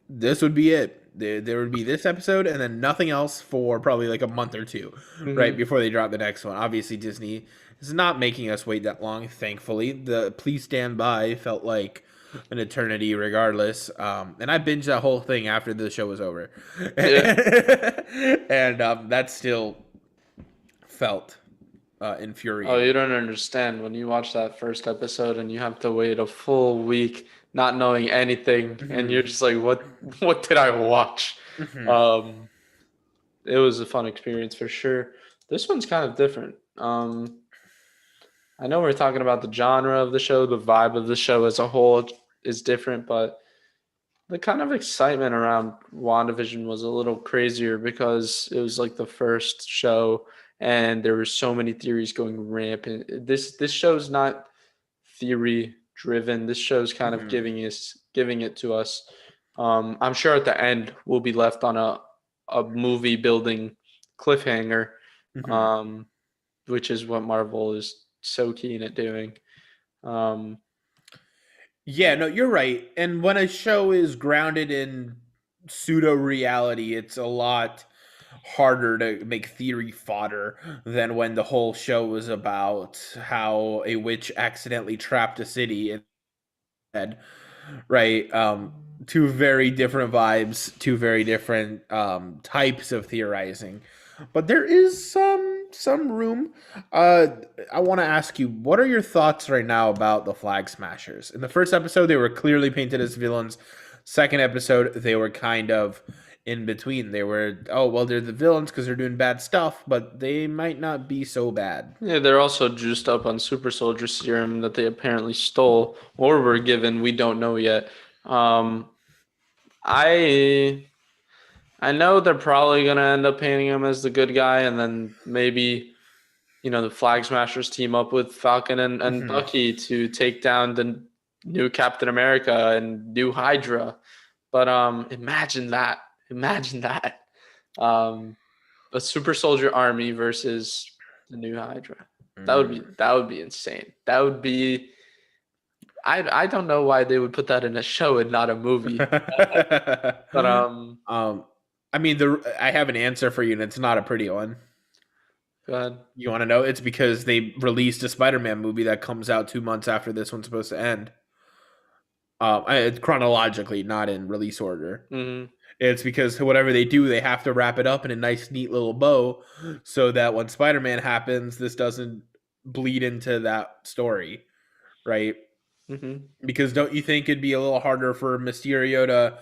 this would be it. There would be this episode and then nothing else for probably like a month or two, right Hmm. before they drop the next one. Obviously, Disney is not making us wait that long. Thankfully, the Please Stand By felt like an eternity, regardless. And I binged that whole thing after the show was over, Yeah. and that still felt Oh, you infuriating. don't understand when you watch that first episode and you have to wait a full week not knowing anything, and you're Mhm. just like, what did I watch? Mhm. Um, it was a fun experience for sure. This one's kind of different. I know we're talking about the genre of the show, the vibe of the show as a whole is different, but the kind of excitement around WandaVision was a little crazier because it was like the first show and there were so many theories going rampant. This show's not theory driven. This show's kind of Mhm. giving it to us. I'm sure at the end we'll be left on a movie building cliffhanger, Mhm. um, which is what Marvel is so keen at doing. Um, Yeah, no, you're right. And when a show is grounded in pseudo reality, it's a lot harder to make theory fodder than when the whole show was about how a witch accidentally trapped a city in bed, right? Two very different vibes, two very different types of theorizing. But there is some room. Uh, I want to ask you, what are your thoughts right now about the Flag Smashers? In the first episode, they were clearly painted as villains. Second episode, they were kind of in between. They were, oh well, they're the villains because they're doing bad stuff, but they might not be so bad. yeah, they're also juiced up on super soldier serum that they apparently stole or were given. We don't know yet. Um, I I know they're probably gonna end up painting him as the good guy, and then maybe the Flag Smashers team up with Falcon and Hmm. Bucky to take down the new Captain America and new Hydra. But imagine that. Imagine that. Um, a super soldier army versus the new Hydra. That would be insane. That would be I don't know why they would put that in a show and not a movie. But um, I mean, I have an answer for you, and it's not a pretty one. go ahead. You want to know? It's because they released a Spider-Man movie that comes out 2 months after this one's supposed to end. It's chronologically, not in release order. Hmm. It's because whatever they do, they have to wrap it up in a nice, neat little bow, so that when Spider-Man happens, this doesn't bleed into that story, right? Hmm. Because don't you think it'd be a little harder for Mysterio to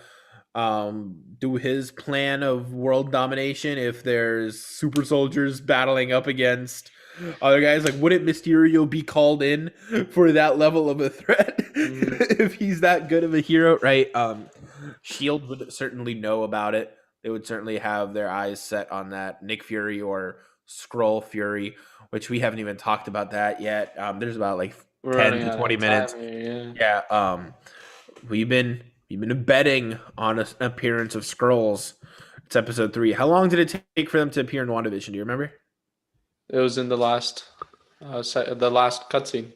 do his plan of world domination if there's super soldiers battling up against other guys. Like, wouldn't Mysterio be called in for that level of a threat if he's that good of a hero, right? Shield would certainly know about it. They would certainly have their eyes set on that. Nick Fury or Skrull Fury, which we haven't even talked about that yet. There's about like We're 10 running to out 20 of time minutes. here, yeah. Yeah. We've been betting on an appearance of Skrulls. It's episode 3. How long did it take for them to appear in WandaVision? Do you remember? It was in the last cutscene.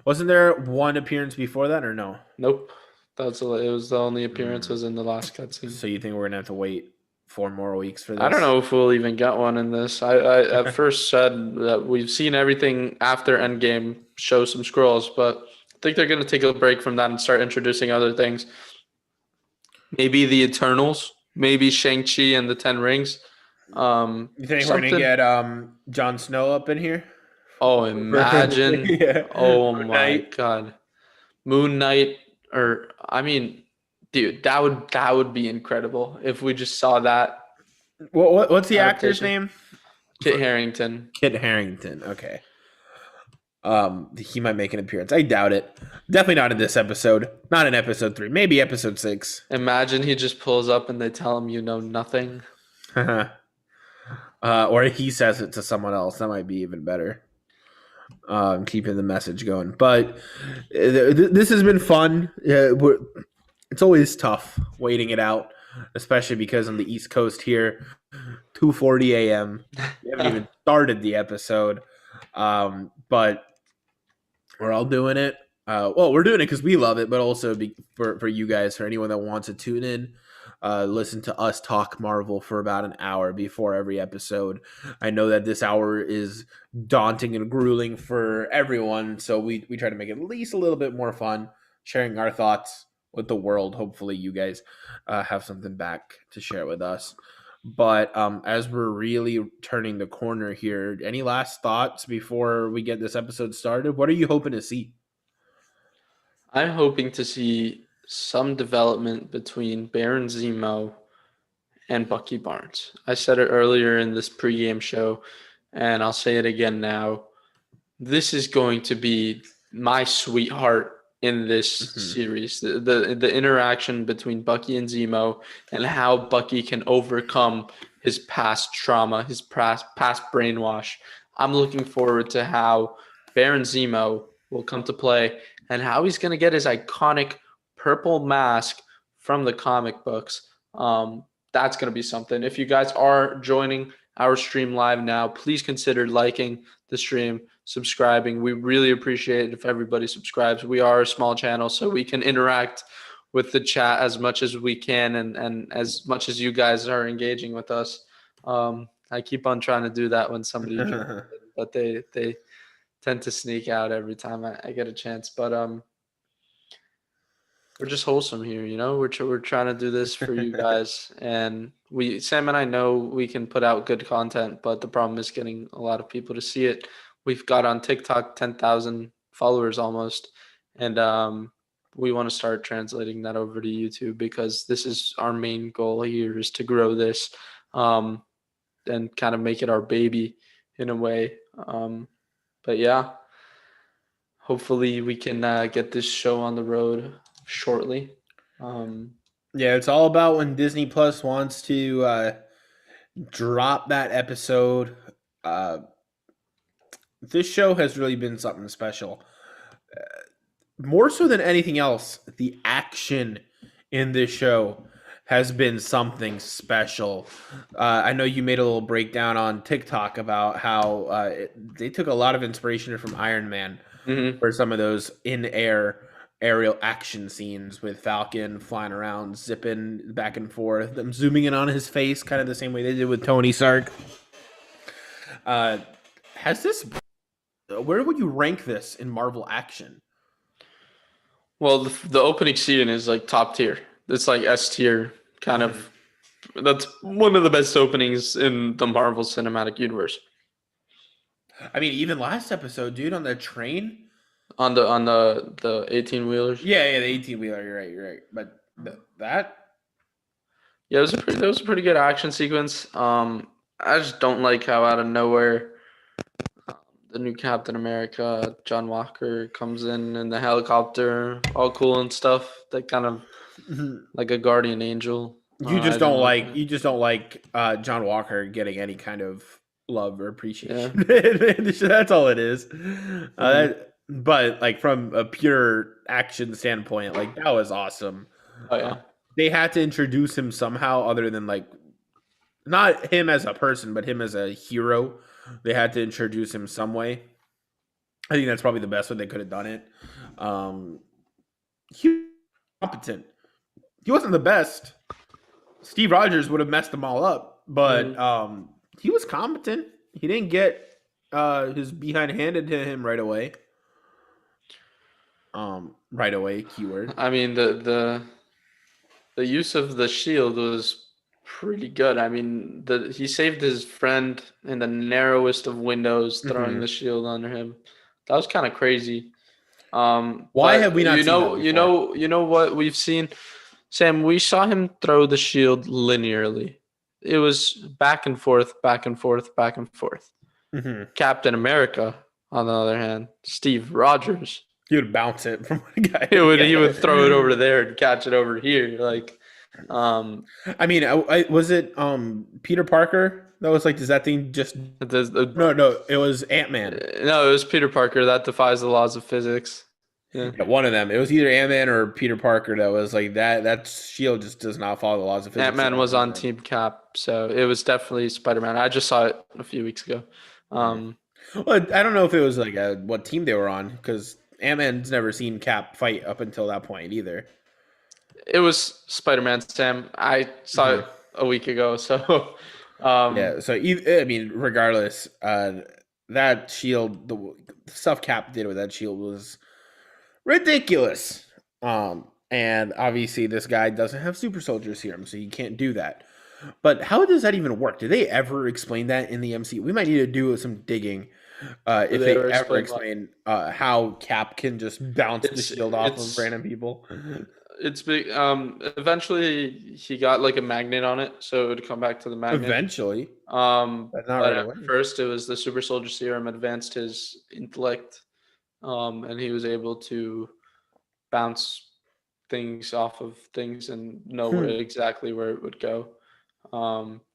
Wasn't there one appearance before that, or no? Nope. It was the only appearance was in the last cutscene. So you think we're gonna have to wait 4 more weeks for this? I don't know if we'll even get one in this. I at first said that we've seen everything after Endgame show some Skrulls, but I think they're going to take a break from that and start introducing other things. Maybe the Eternals, maybe Shang-Chi and the Ten Rings. You think we're gonna get Jon Snow up in here? Oh, imagine! Yeah. Oh Moon my Knight. God, Moon Knight, or I mean, dude, that would be incredible if we just saw that. What's the actor's adaptation. name? Kit Harington. Kit Harington. Okay. He might make an appearance. I doubt it. Definitely not in this episode. Not in episode 3. Maybe episode 6. Imagine he just pulls up and they tell him you know nothing. Or he says it to someone else. That might be even better. Keeping the message going. But this has been fun. It's always tough waiting it out, especially because on the East Coast here, 2:40 a.m. We haven't even started the episode. But we're all doing it. Well, we're doing it because we love it, but also for you guys, for anyone that wants to tune in, listen to us talk Marvel for about an hour before every episode. I know that this hour is daunting and grueling for everyone, so we try to make it at least a little bit more fun, sharing our thoughts with the world. Hopefully you guys have something back to share with us. But as we're really turning the corner here, any last thoughts before we get this episode started? What are you hoping to see? I'm hoping to see some development between Baron Zemo and Bucky Barnes. I said it earlier in this pregame show, and I'll say it again now. This is going to be my sweetheart in this series. The interaction between Bucky and Zemo and how Bucky can overcome his past trauma, his past brainwash. I'm looking forward to how Baron Zemo will come to play and how he's going to get his iconic purple mask from the comic books. That's going to be something. If you guys are joining our stream live now, please consider liking the stream, subscribing. We really appreciate it if everybody subscribes. We are a small channel, so we can interact with the chat as much as we can and as much as you guys are engaging with us. I keep on trying to do that when somebody joins, but they tend to sneak out every time I get a chance. But we're just wholesome here, you know. We're trying to do this for you guys, and Sam and I know we can put out good content, but the problem is getting a lot of people to see it. We've got on TikTok 10,000 followers almost, and we want to start translating that over to YouTube because this is our main goal here is to grow this, and kind of make it our baby in a way. But yeah, hopefully we can get this show on the road shortly. Yeah, it's all about when Disney Plus wants to drop that episode. This show has really been something special. More so than anything else, the action in this show has been something special. I know you made a little breakdown on TikTok about how they took a lot of inspiration from Iron Man for some of those aerial action scenes with Falcon flying around, zipping back and forth, them zooming in on his face, kind of the same way they did with Tony Stark. Where would you rank this in Marvel action? Well, the opening scene is like top tier. It's like S tier kind of. That's one of the best openings in the Marvel Cinematic Universe. I mean, even last episode, dude, on the train. On the 18-wheelers. Yeah, the 18-wheeler. You're right. But That Yeah, that was a pretty good action sequence. I just don't like how out of nowhere the new Captain America, Jon Walker, comes in the helicopter, all cool and stuff. That kind of like a guardian angel. I didn't like that. you just don't like John Walker getting any kind of love or Yeah. appreciation. That's all it is. Mhm. But like from a pure action standpoint, like that was awesome. Oh Uh, yeah. they had to introduce him somehow, other than like not him as a person, but him as a hero. They had to introduce him some way. I think that's probably the best way they could have done it. He was competent. He wasn't the best. Steve Rogers would have messed them all up, but Mhm. he was competent. He didn't get his behind handed to him right away. Right away, keyword. I mean the use of the shield was pretty good. I mean, he saved his friend in the narrowest of windows, throwing Mm-hmm. the shield under him. That was kind of crazy. Why have we But not seen that before? you know what we've seen, Sam. We saw him throw the shield linearly. It was back and forth, back and forth, back and forth. Mm-hmm. Captain America, on the other hand, Steve Rogers, He would bounce it from one guy he to the he would throw it other. over there and catch it over here. Like, um, I mean, was it Peter Parker that was like, does that thing just no, it was Ant-Man. no, it was Peter Parker. That defies the laws of physics. Yeah. Yeah, one of them. It was either Ant-Man or Peter Parker that was like that shield just does not follow the laws of physics. Ant-Man was on Team Cap, so it was definitely Spider-Man. I just saw it a few weeks ago. Well, I don't know if it was like what team they were on, because Ant-Man's never seen Cap fight up until that point either. It was Spider-Man, Sam. I saw it a week ago, so Yeah. So I mean, regardless, that shield, the stuff Cap did with that shield was ridiculous. And obviously this guy doesn't have super soldier serum, so you can't do that. But how does that even work? Did they ever explain that in the MCU? We might need to do some digging if they they ever ever explained explain how Cap can just bounce the shield off of random people. it's big. Eventually he got like a magnet on it, so it would come back to the magnet. Eventually, but not But right at away. first it was the super soldier serum advanced his intellect, and he was able to bounce things off of things and know exactly where it would go.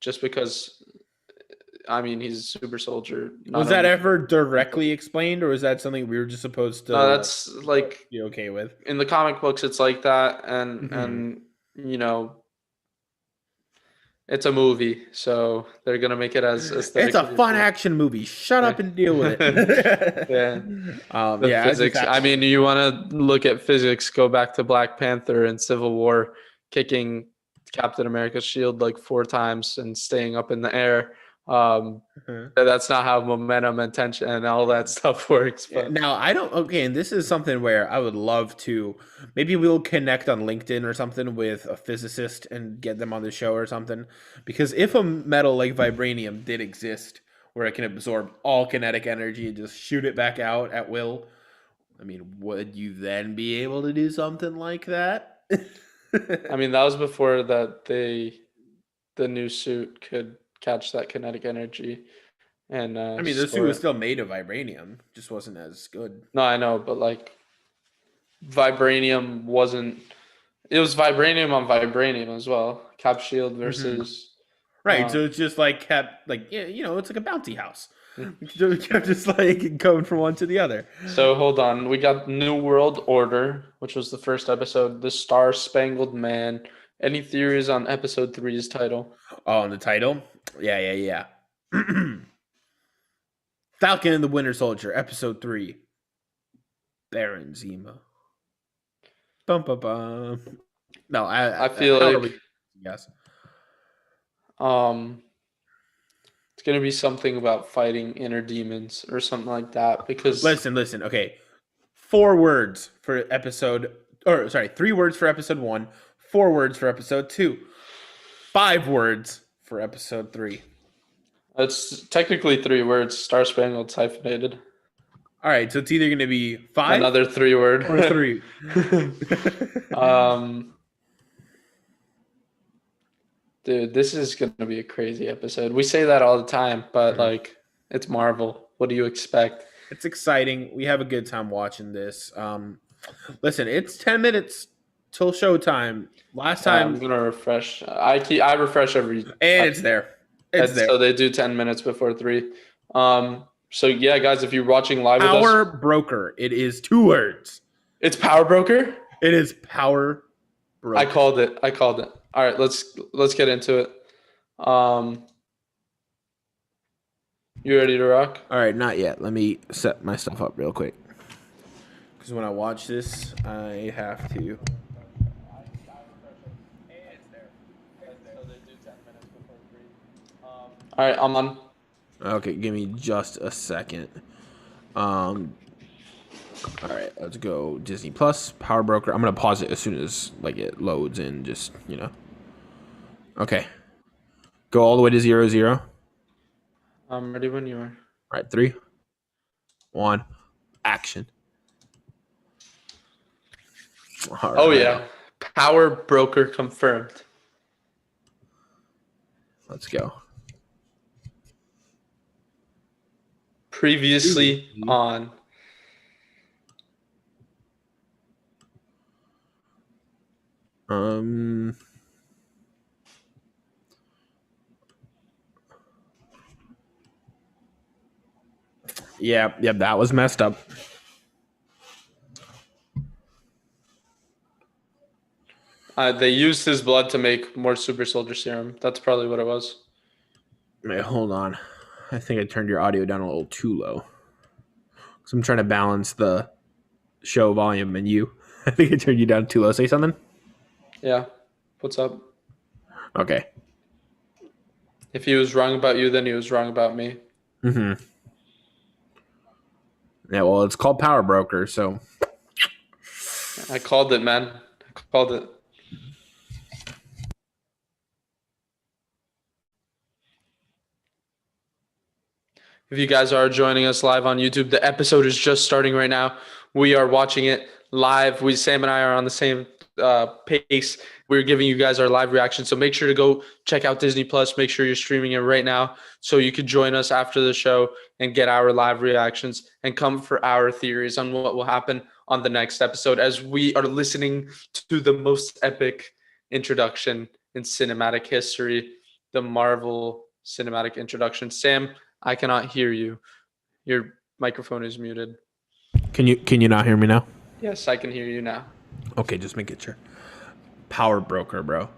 Just because, I mean, he's a super soldier. Was that ever directly explained, or was that something we were just supposed to? No, that's like be okay with. In the comic books. It's like that, and you know, it's a movie, so they're gonna make it as It's a fun action movie. Shut up and deal with it. Yeah. Yeah. Physics. I mean, you want to look at physics? Go back to Black Panther and Civil War, kicking Captain America's shield like 4 times and staying up in the air. That's not how momentum and tension and all that stuff works. But now I don't. Okay, and this is something where I would love to. Maybe we'll connect on LinkedIn or something with a physicist and get them on the show or something. Because if a metal like vibranium did exist, where it can absorb all kinetic energy and just shoot it back out at will, I mean, would you then be able to do something like that? I mean, that was before that the new suit could catch that kinetic energy. And I mean, the suit was still made of vibranium, just wasn't as good. No, I know, but like vibranium wasn't. It was vibranium on vibranium as well. Cap shield versus. Right, so it's just like kept like it's like a bounty house. Kept just like going from one to the other. So hold on, we got New World Order, which was the first episode. The Star Spangled Man. Any theories on episode 3's title? Oh, on the title? Yeah. Falcon and the Winter Soldier, episode 3. Baron Zemo. Bum bum bum. No, I feel like yes. It's gonna be something about fighting inner demons or something like that. Because listen. Okay, 4 words for episode, or sorry, 3 words for episode 1, 4 words for episode 2, 5 words for episode 3. It's technically 3 words. Star Spangled hyphenated. All right, so it's either going to be 5, another 3 word, or 3. Dude, this is gonna be a crazy episode. We say that all the time, but Mhm. like, it's Marvel. What do you expect? It's exciting. We have a good time watching this. Listen, it's 10 minutes till showtime. Last I'm time, gonna refresh. I refresh every. and it's there. It's there. So they do 10 minutes before 3. So yeah, guys, if you're watching live with us, Power broker. It is 2 words. it's Power Broker. It is power broker. I called it. All right, let's get into it. You ready to rock? All right, not yet. Let me set my stuff up real quick. Because when I watch this, I have to. All right, I'm on. Okay, give me just a second. All right, let's go Disney Plus, Power Broker. I'm gonna pause it as soon as like it loads in. Just Okay, go all the way to 0, 0. I'm ready when you are. All right, 3, 1, action. All right. Oh yeah, Power Broker confirmed. Let's go. Previously on. Yeah, that was messed up. They used his blood to make more super soldier serum. That's probably what it was. Wait, hold on. I think I turned your audio down a little too low. So I'm trying to balance the show volume and you. I think I turned you down too low. Say something? Yeah. What's up? Okay. If he was wrong about you, then he was wrong about me. Mm-hmm. Yeah, well, it's called Power Broker, so. I called it, man. I called it. If you guys are joining us live on YouTube, the episode is just starting right now. We are watching it live. Sam and I are on the same pace. We're giving you guys our live reaction. So make sure to go check out Disney Plus. Make sure you're streaming it right now so you could join us after the show and get our live reactions and come for our theories on what will happen on the next episode as we are listening to the most epic introduction in cinematic history, the Marvel cinematic introduction. Sam, I cannot hear you. Your microphone is muted. Can you not hear me now? Yes, I can hear you now. Okay, just make it sure. Power Broker, bro.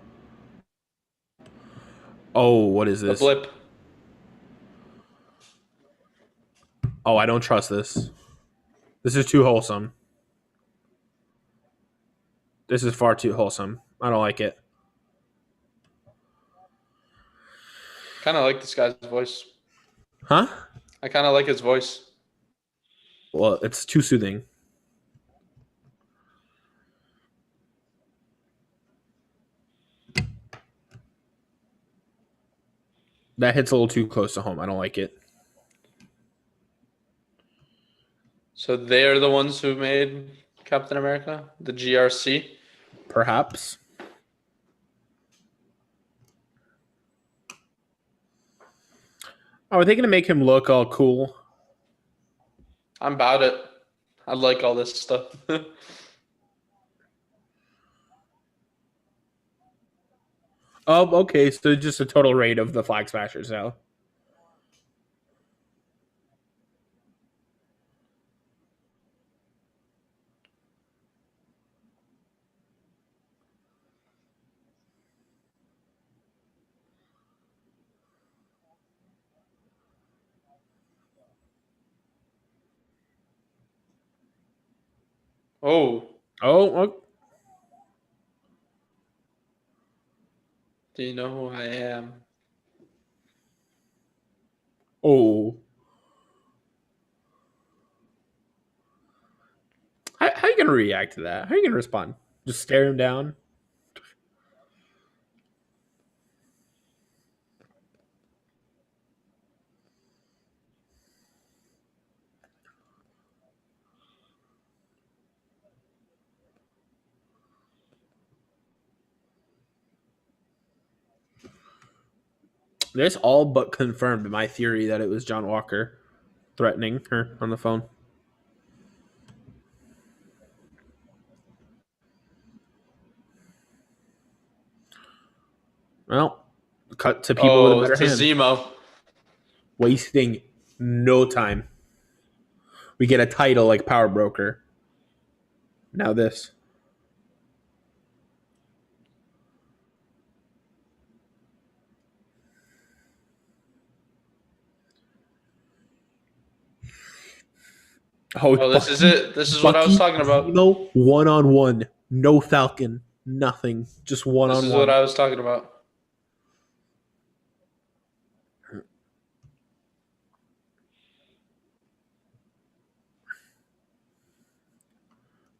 Oh, what is A this? blip. Oh, I don't trust this. This is too wholesome. This is far too wholesome. I don't like it. Kind of like this guy's voice. Huh? I kind of like his voice. Well, it's too soothing. That hits a little too close to home. I don't like it. So they're the ones who made Captain America, the GRC. Perhaps. Oh, are they going to make him look all cool? I'm about it. I like all this stuff. Oh, okay. So just a total raid of the Flag Smashers now. Oh, Oh, do you know who I am? oh. How are you going to react to that? How are you going to respond? Just stare him down? This all but confirmed my theory that it was Jon Walker threatening her on the phone. Well, cut to people with a better to hand. Zemo. Wasting no time. We get a title like Power Broker. Now this. Oh, this is it. This is what I was talking about. Zemo, one-on-one. No Falcon. Nothing. Just This is one-on-one. what I was talking about.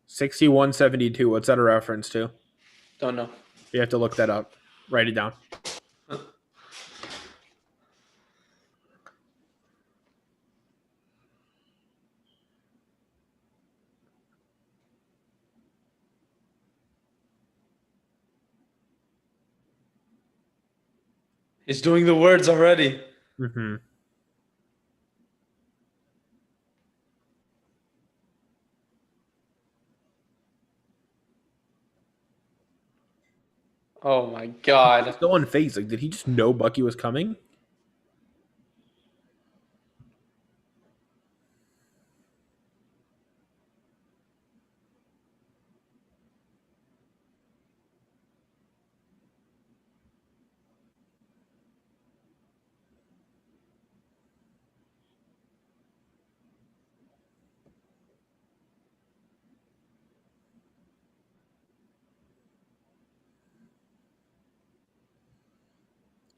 $61.72. What's that a reference to? Don't know. You have to look that up. Write it down. He's doing the words already. Mm-hmm. Oh my god. So unfazed. Like, did he just know Bucky was coming?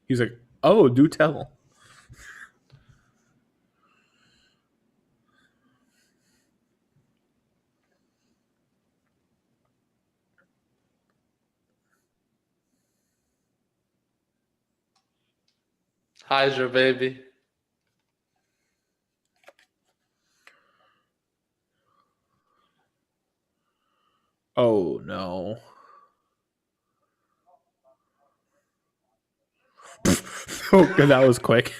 He's like, oh, do tell. Hydra, baby. Oh, no. Oh, that was quick.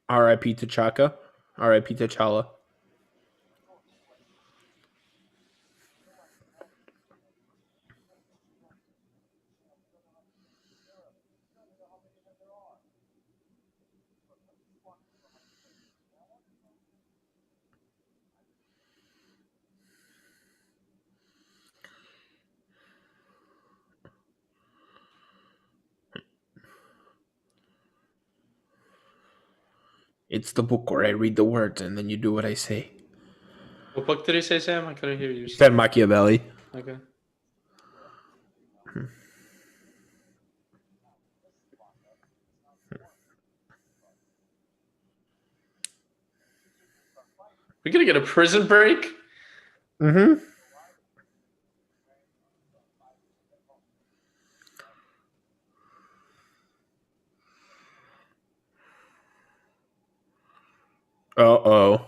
R.I.P. T'Chaka. R.I.P. T'Challa. It's the book where I read the words and then you do what I say. What book did he say, Sam? I couldn't hear you. He said Machiavelli. Okay. We gonna get a prison break? Mm-hmm. Uh-oh.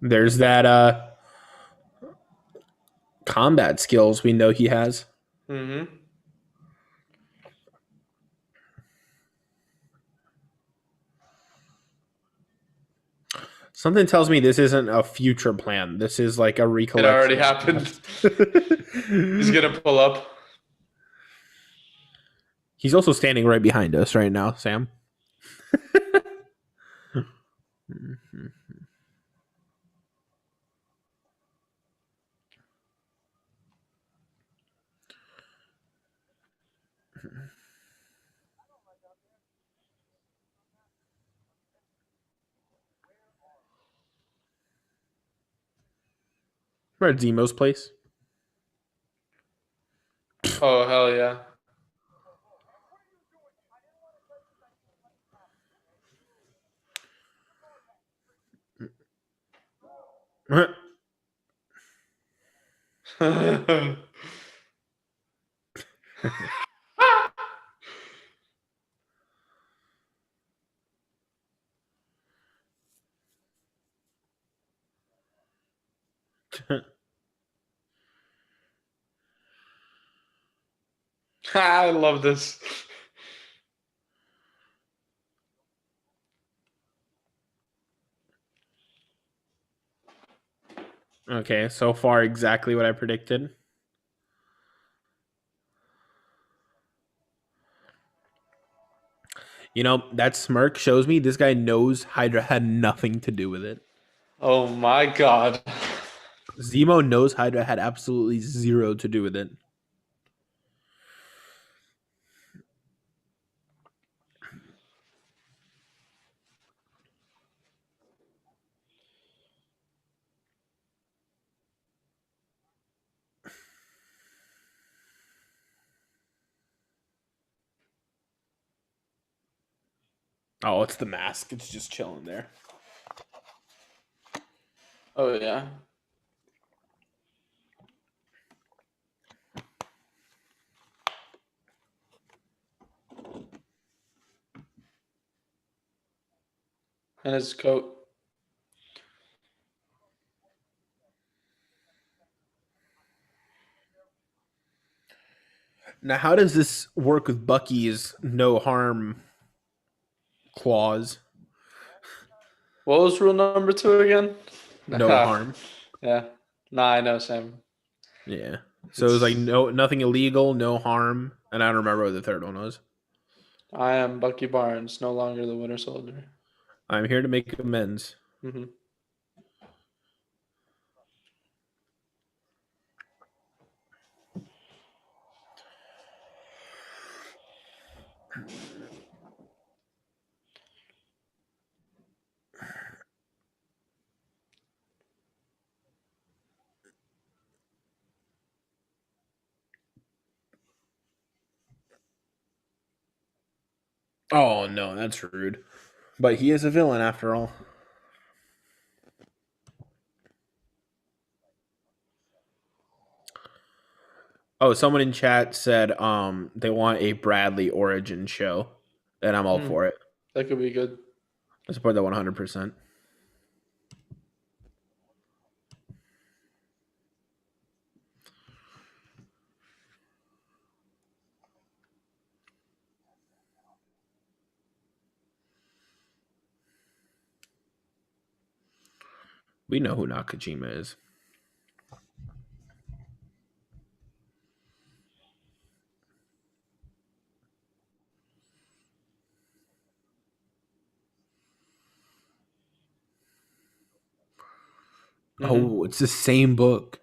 There's that combat skills we know he has. Mm-hmm. Something tells me this isn't a future plan. This is like a It recollection. already happened. He's gonna pull up. He's also standing right behind us right now, Sam. We're at Zemo's place. Oh hell yeah. I love this. Okay, so far exactly what I predicted. You know, that smirk shows me this guy knows Hydra had nothing to do with it. Oh my god. Zemo knows Hydra had absolutely zero to do with it. Oh, it's the mask. It's just chilling there. Oh yeah. And his coat. Now, how does this work with Bucky's no harm clause? What was rule number 2 again? No harm. Yeah. Nah, I know, Sam. Yeah. So it was like nothing illegal, no harm, and I don't remember what the third one was. I am Bucky Barnes, no longer the Winter Soldier. I'm here to make amends. Mm-hmm. Oh no, that's rude. But he is a villain after all. Oh, someone in chat said they want a Bradley origin show, and I'm all for it. That could be good. I support that 100%. We know who Nakajima is. Oh, it's the same book.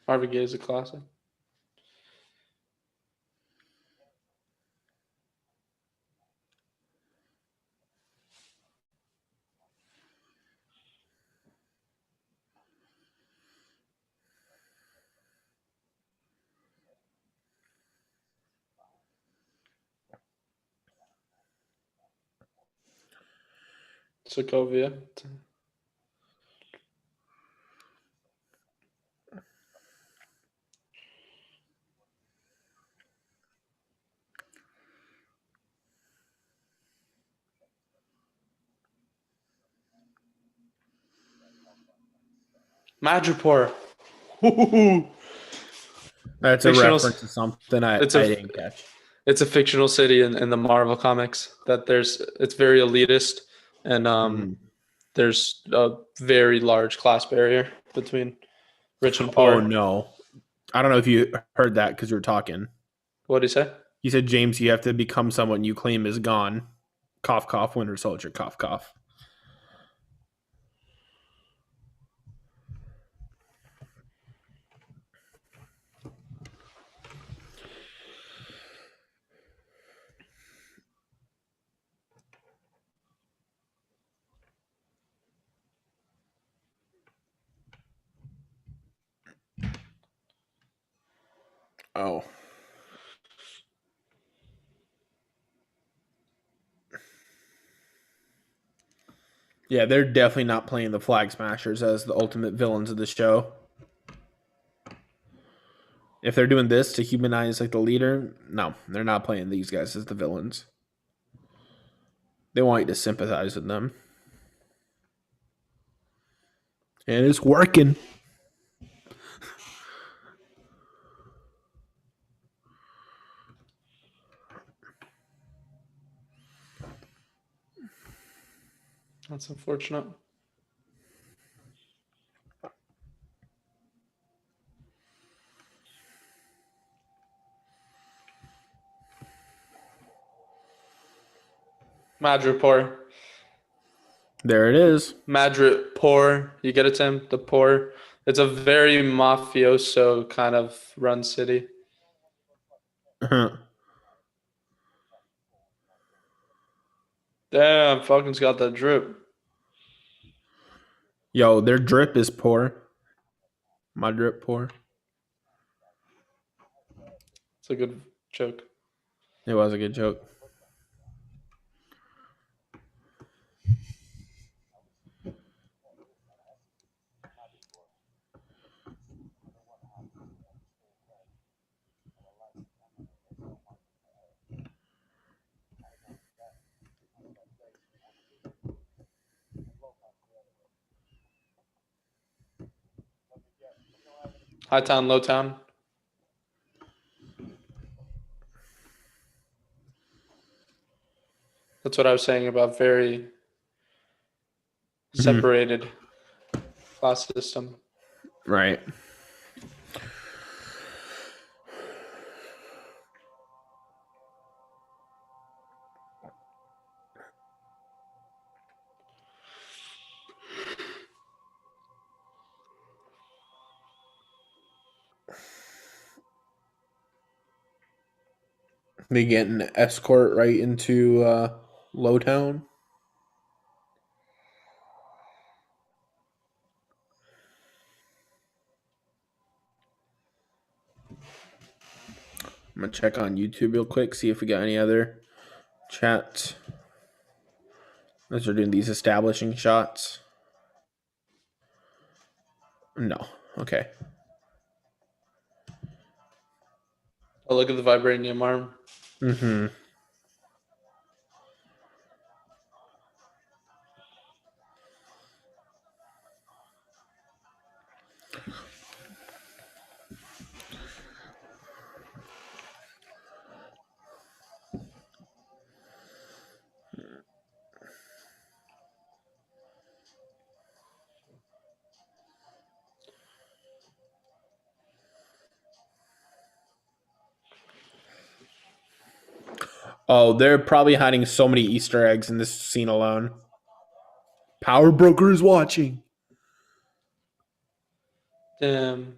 Marvin Gaye is a classic. Sokovia. Madripoor. That's a Fictional. reference to something I It's a didn't catch. it's a fictional city in the Marvel comics that it's very elitist and there's a very large class barrier between rich and Oh poor. no, I don't know if you heard that because you were talking. What did he say? You said, James, you have to become someone you claim is gone. Cough, cough, Winter Soldier, cough, cough. Oh. Yeah, they're definitely not playing the Flag Smashers as the ultimate villains of the show. If they're doing this to humanize like the leader, no, they're not playing these guys as the villains. They want you to sympathize with them. And it's working. That's unfortunate. Madripoor. There it is. Madripoor. You get it, Tim? The poor. It's a very mafioso kind of run city. Damn, Falcon's got that drip. Yo, their drip is poor. My drip poor. It's a good joke. It was a good joke. High town, low town. That's what I was saying about very separated class system. Right. They get an escort right into Lowtown. I'm gonna check on YouTube real quick, see if we got any other chats. As we're doing these establishing shots. No. Okay. Oh, look at the vibranium arm. Mm-hmm. Oh, they're probably hiding so many Easter eggs in this scene alone. Power Broker is watching. Damn.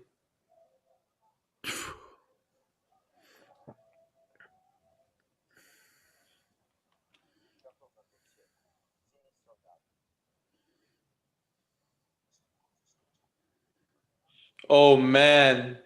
Oh man.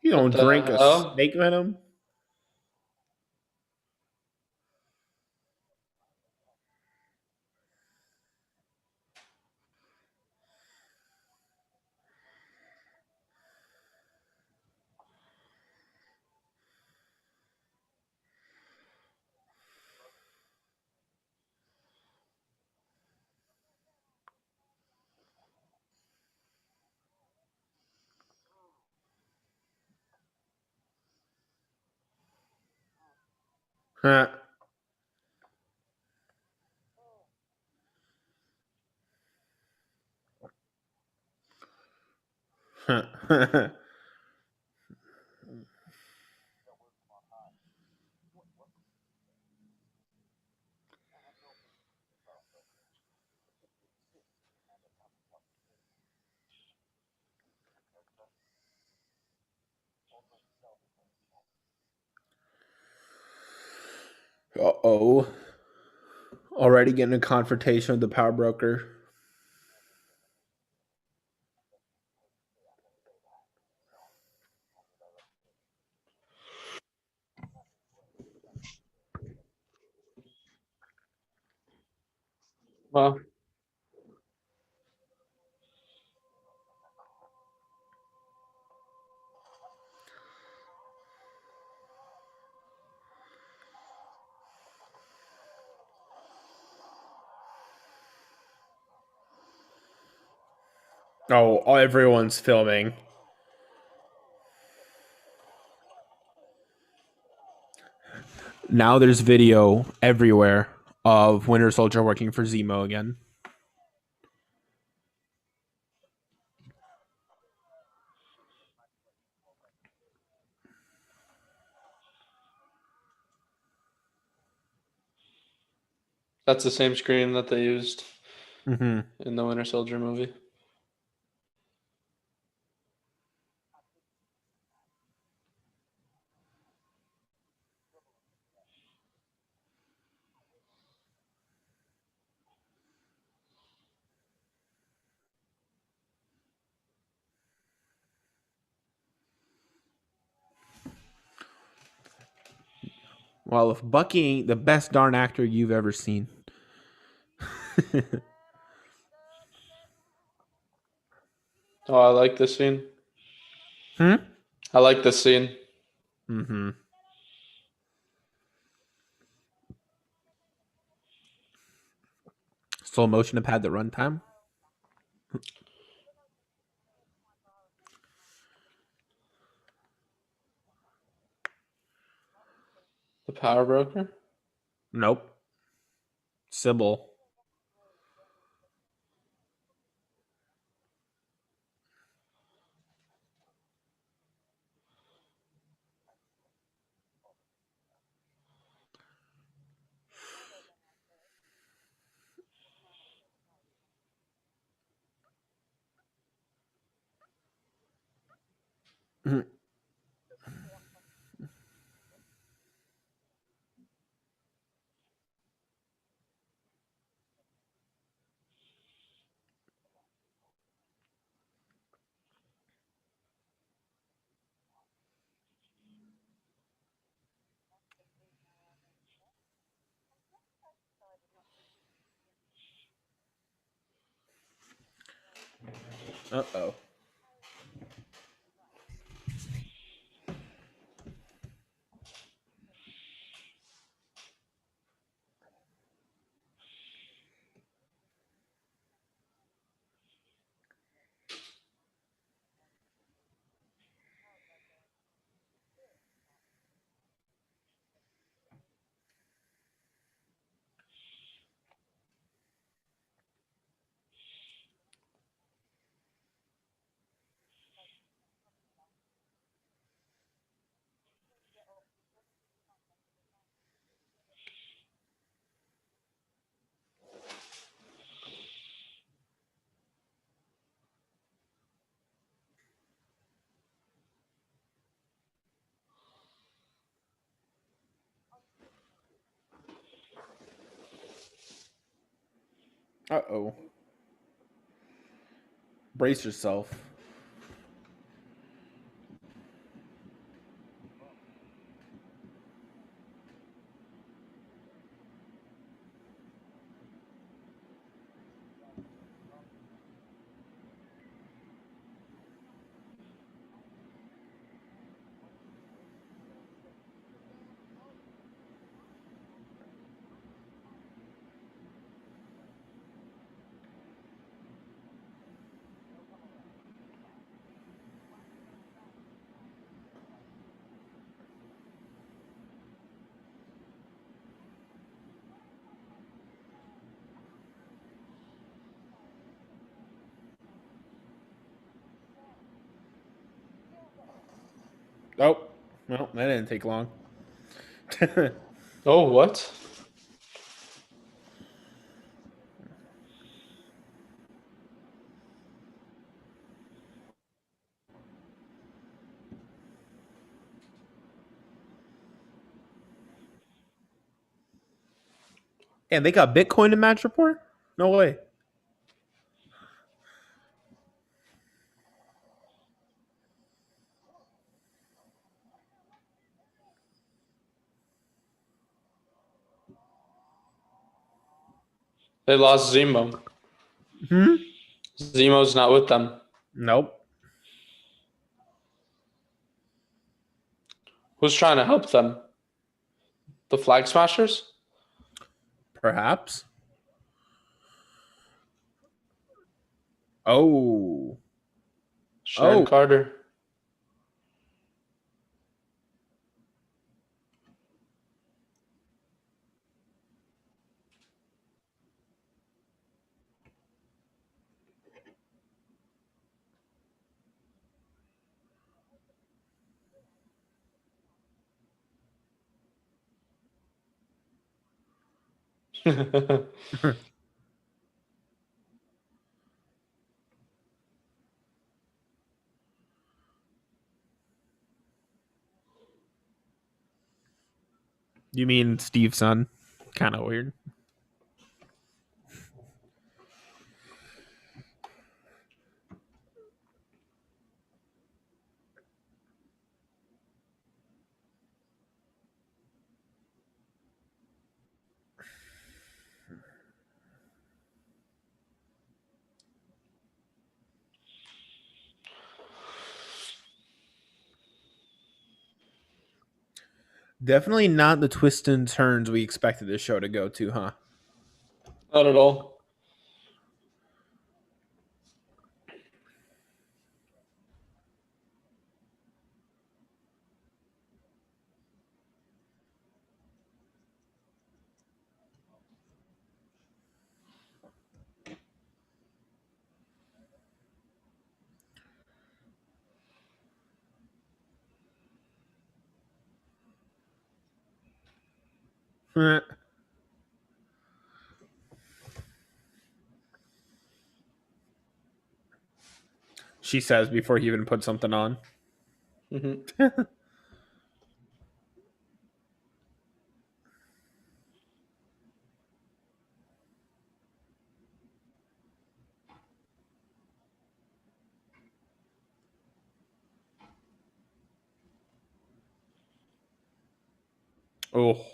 You What don't the drink a hell? snake venom? Huh. Uh-oh. Already getting a confrontation with the power broker. Well, Oh, everyone's filming. Now there's video everywhere of Winter Soldier working for Zemo again. that's the same screen that they used Mm-hmm. in the Winter Soldier movie. Well, if Bucky ain't the best darn actor you've ever seen. Oh, I like this scene. Hmm? I like this scene. Mm-hmm. Slow motion to pad the runtime. The power broker. Nope. Sybil. Uh-oh. Uh-oh. Brace yourself. Oh, well, that didn't take long. Oh, what? And they got Bitcoin in match report? No way. They lost Zemo. Hmm? Zemo's not with them. Nope. Who's trying to help them? The Flag Smashers? Perhaps. Oh. Sharon Oh. Carter. You mean Steve's son? Kind of weird. Definitely not the twists and turns we expected this show to go to, huh? Not at all. She says before he even put something on. Hmm. Oh.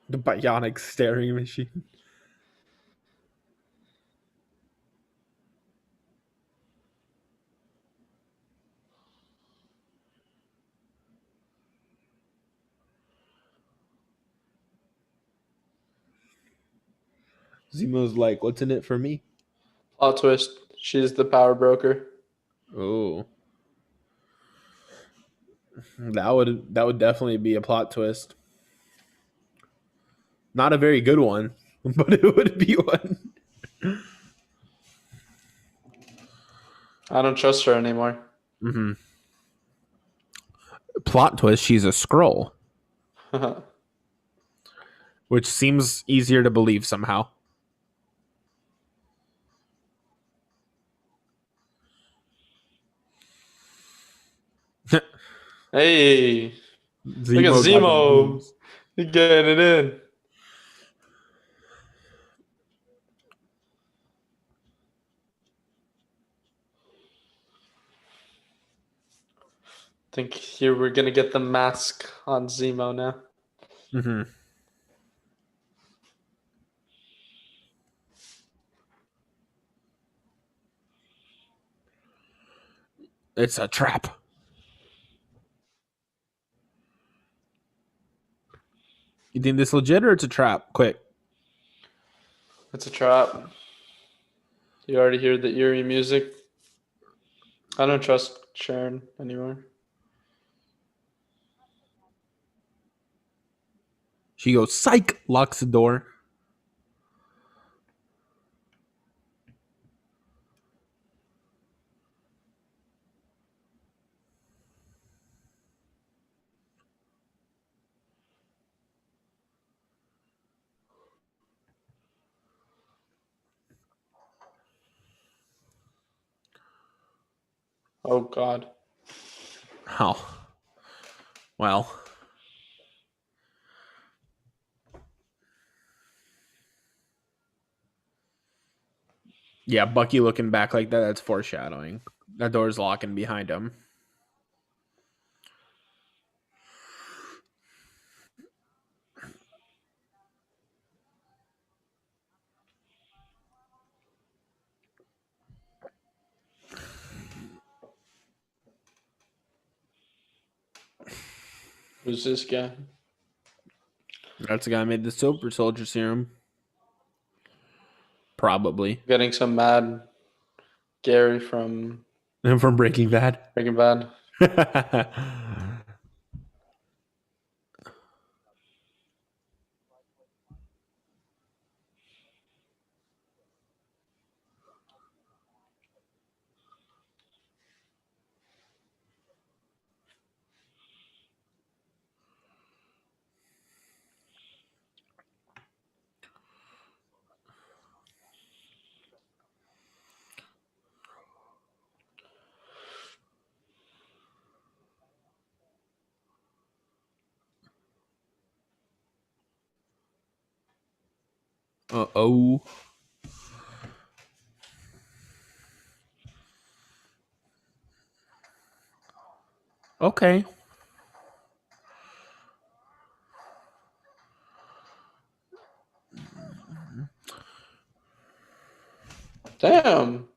The bionic staring machine. Zemo's like, what's in it for me? Plot twist. She's the power broker. Oh. That would definitely be a plot twist. Not a very good one, but it would be one. I don't trust her anymore. Mm-hmm. Plot twist, she's a Skrull, which seems easier to believe somehow. Hey, look at Zemo got them Zemo. moves. He getting it in. Think here we're gonna get the mask on Zemo now. Mm-hmm. It's a trap. You think this legit or it's a trap? Quick. It's a trap. You already hear the eerie music. I don't trust Sharon anymore. She goes, psych, locks the door. Oh God. Oh. Well. Yeah, Bucky looking back like that, that's foreshadowing. That door's locking behind him. Who's this guy? That's the guy who made the super soldier serum. Probably. Getting some mad Gary from And from Breaking Bad. Breaking Bad. Uh-oh. Okay. Damn.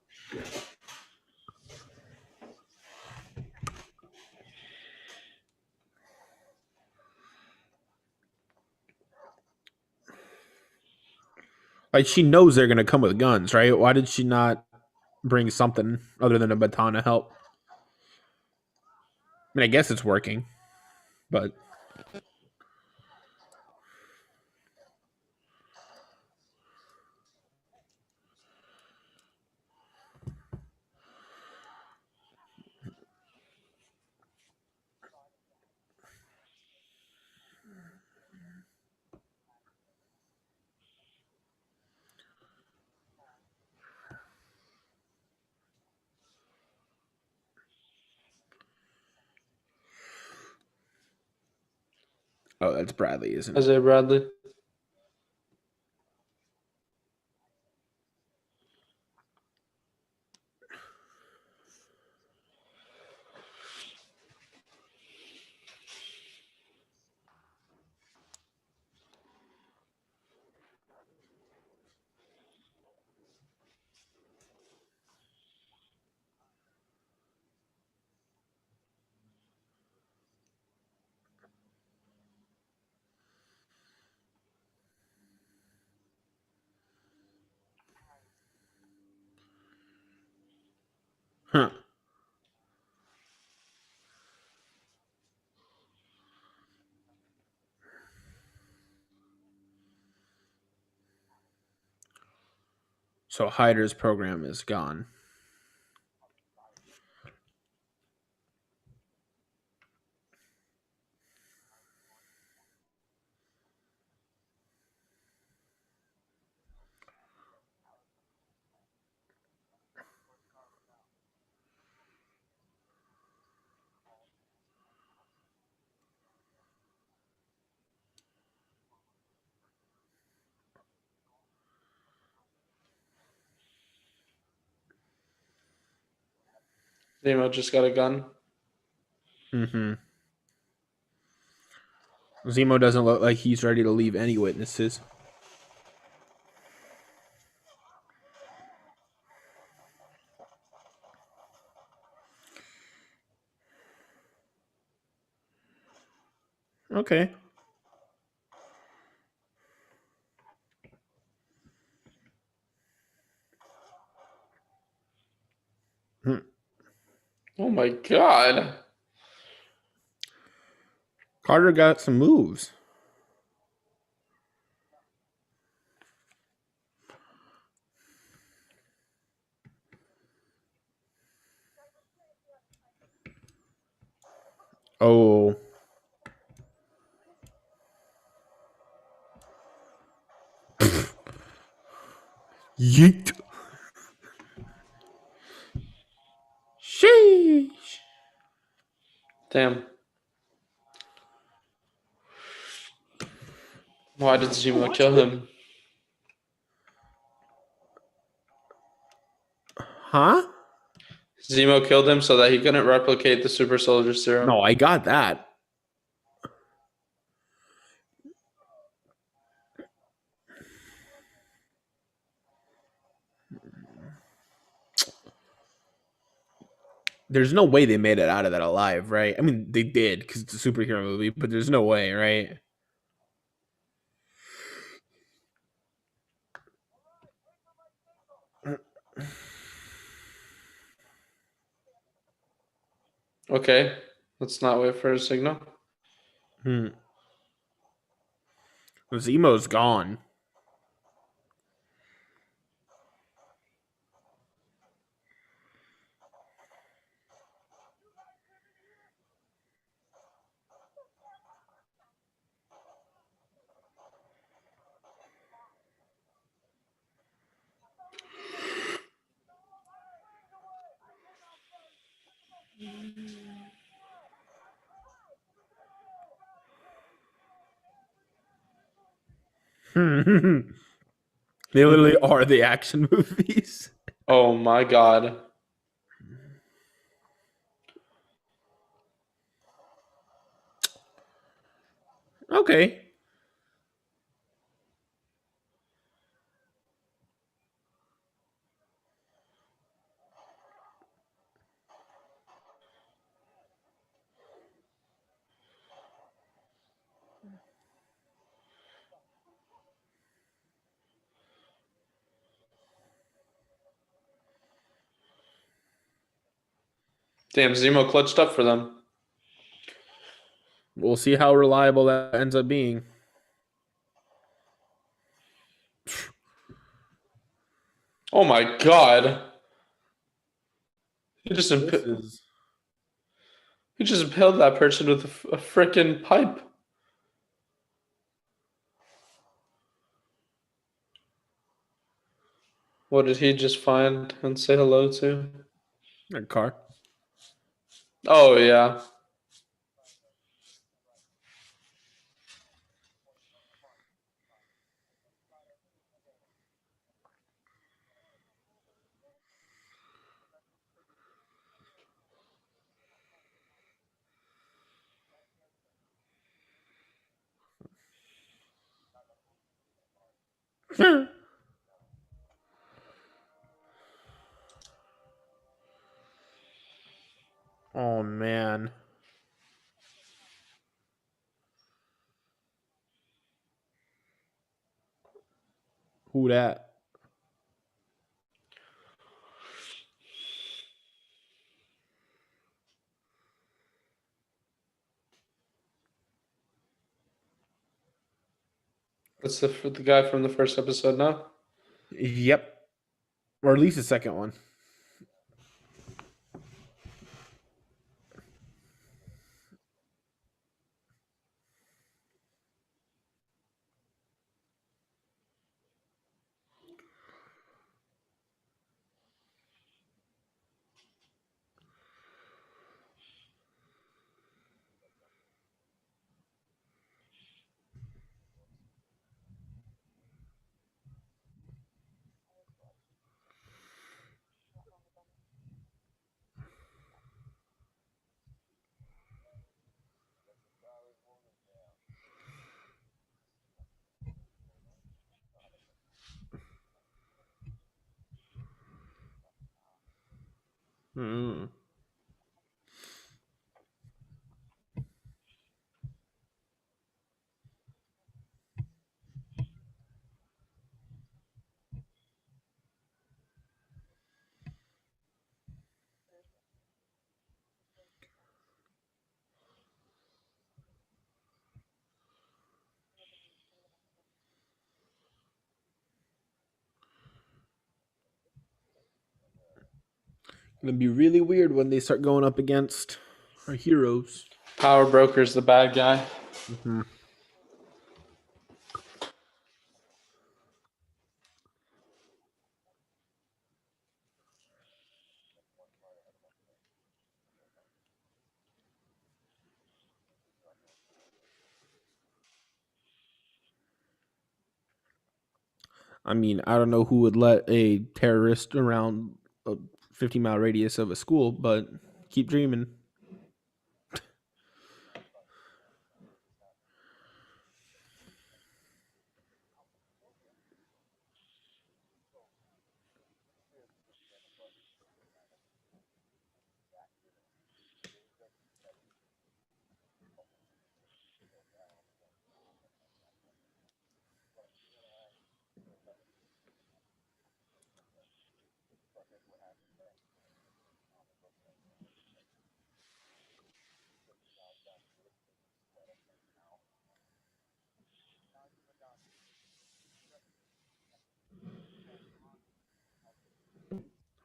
Like, she knows they're going to come with guns, right? Why did she not bring something other than a baton to help? I mean, I guess it's working, but oh, that's Bradley, isn't it? Isaiah Bradley. Huh. So Hyder's program is gone. Zemo just got a gun. Mm-hmm. Zemo doesn't look like he's ready to leave any witnesses. Okay. Hmm. Oh my god. Carter got some moves. Oh. Yeet. Sheesh. Damn. Why did Zemo kill him? Huh? Zemo killed him so that he couldn't replicate the super soldier serum. No, I got that. There's no way they made it out of that alive, right? I mean, they did because it's a superhero movie, but there's no way, right? Okay. Let's not wait for a signal. Hmm. Zemo's gone. They literally are the action movies. Oh my god. Okay. Damn, Zemo clutched up for them. We'll see how reliable that ends up being. Oh my god. He just This imp- is he just impaled that person with a freaking pipe. What did he just find and say hello to? a car. Oh yeah. Oh man. Who that? That's the guy from the first episode now. Yep. Or at least the second one. Mm. Gonna be really weird when they start going up against our heroes. Power Broker's the bad guy. Mm-hmm. I mean, I don't know who would let a terrorist around a 50-mile radius of a school, but keep dreaming.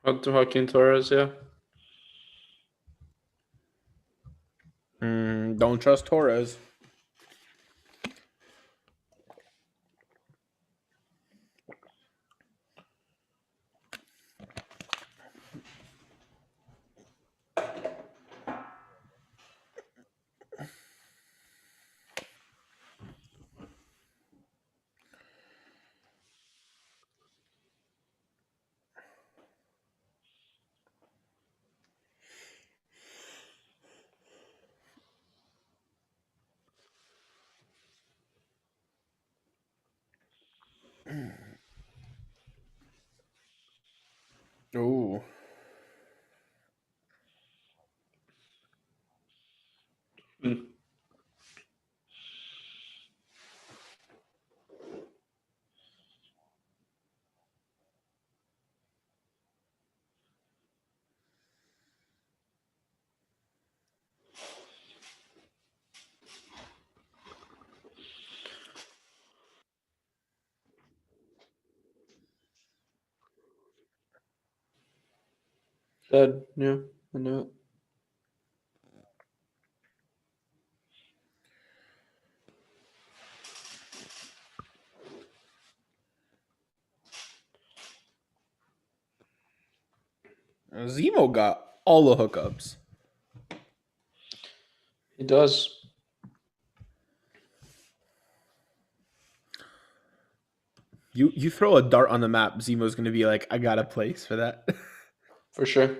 Joaquin Torres, yeah. Don't trust Torres. Oh, Mm. Dead, yeah. I knew it. Zemo got all the hookups. He does. You throw a dart on the map, Zemo's gonna be like, I got a place for that. For sure.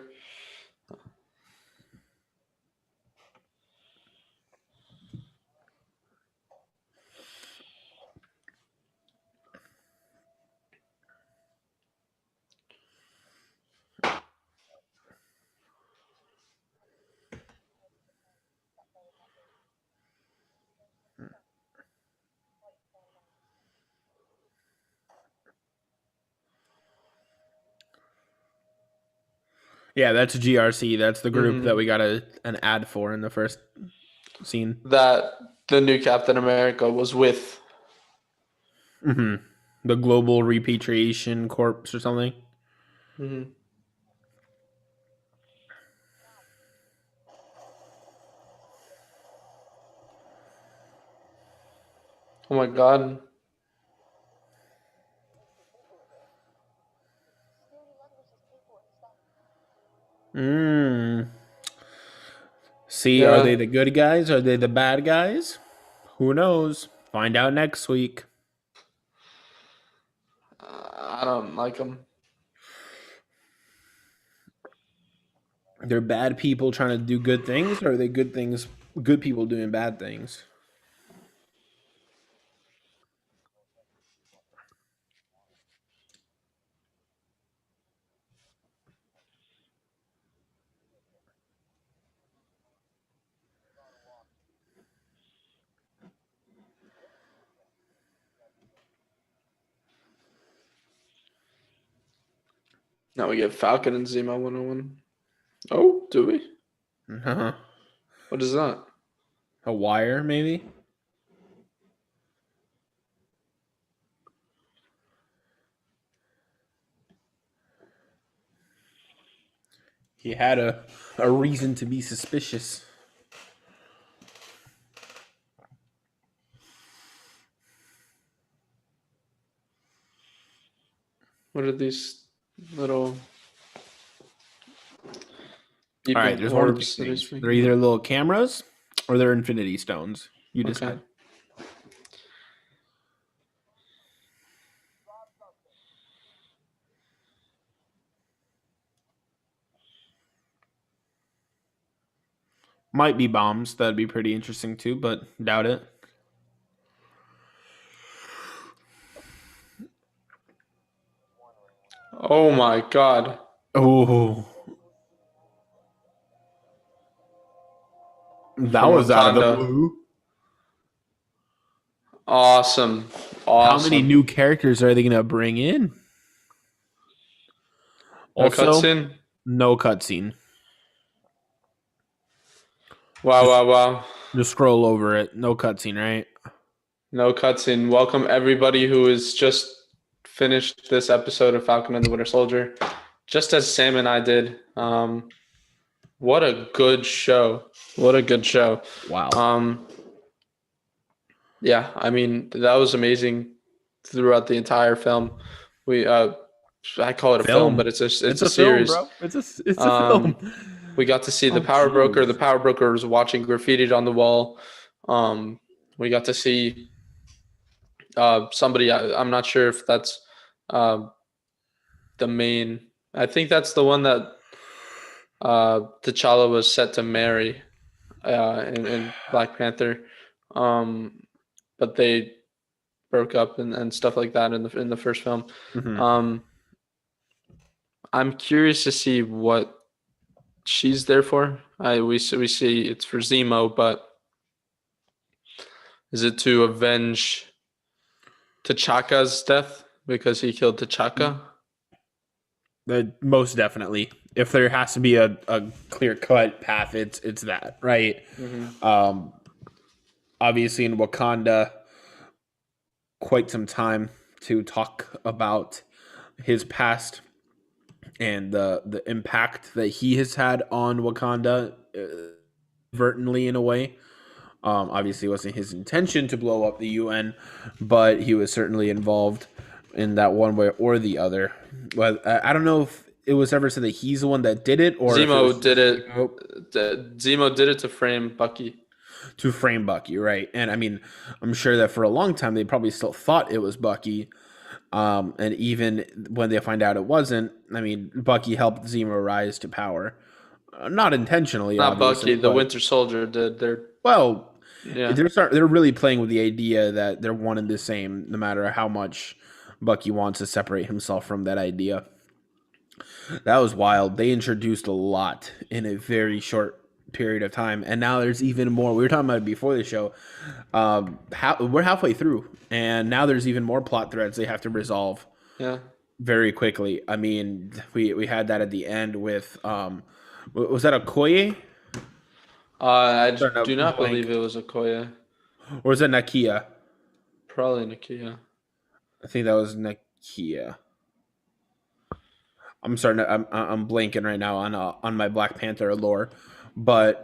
Yeah, that's GRC. That's the group that Mm-hmm. we got an ad for in the first scene. That the new Captain America was with. Mm-hmm. The Global Repatriation Corps or something. Mm-hmm. Oh my God. Mm. See, are they Yeah. the good guys? Are they the bad guys? Who knows? Find out next week. I don't like him. They're bad people trying to do good things, or are they good people doing bad things? Now we get Falcon and Zemo 101. Oh, do we? Uh-huh. What is that? A wire, maybe? He had a reason to be suspicious. What are these little All right, there's one of two things. They're either little cameras or they're infinity stones. You decide. Okay. Might be bombs. That'd be pretty interesting too, but doubt it. Oh my god. Oh. That From was out of the Wakanda. blue. Awesome. How many new characters are they going to bring in? No Also, cutscene? no cutscene. Wow. Just scroll over it. No cutscene, right? No cutscene. Welcome everybody who has just finished this episode of Falcon and the Winter Soldier, just as Sam and I did. What a good show. What a good show. Wow. Yeah, I mean, that was amazing throughout the entire film. I call it a film, but it's a series. Film, bro. It's a film. We got to see the Power Broker. The Power Broker was watching graffitied on the wall. We got to see somebody. I'm not sure if that's the main. I think that's the one that T'Challa was set to marry in Black Panther. But they broke up and stuff like that in the first film. Mm-hmm. I'm curious to see what she's there for. We see it's for Zemo, but is it to avenge T'Chaka's death because he killed T'Chaka? Most definitely. If there has to be a clear cut path, it's that, right? Mm-hmm. Obviously in Wakanda, quite some time to talk about his past and the impact that he has had on Wakanda, inadvertently in a way. Obviously, it wasn't his intention to blow up the UN, but he was certainly involved in that one way or the other. But I don't know if it was ever said that he's the one that did it, or Zemo did it. Zemo did it to frame Bucky. To frame Bucky, right? And I mean, I'm sure that for a long time they probably still thought it was Bucky. And even when they find out it wasn't, I mean, Bucky helped Zemo rise to power. Not intentionally, Not obviously. Bucky, the Winter Soldier did. Yeah. They're really playing with the idea that they're one and the same, no matter how much Bucky wants to separate himself from that idea. That was wild. They introduced a lot in a very short period of time, and now there's even more. We were talking about it before the show. We're halfway through, and now there's even more plot threads they have to resolve. Yeah. Very quickly. I mean, we had that at the end with was that Okoye? I do not believe it was Okoye. Or was that Nakia? Probably Nakia. I think that was Nakia. I'm blanking right now on my Black Panther lore, but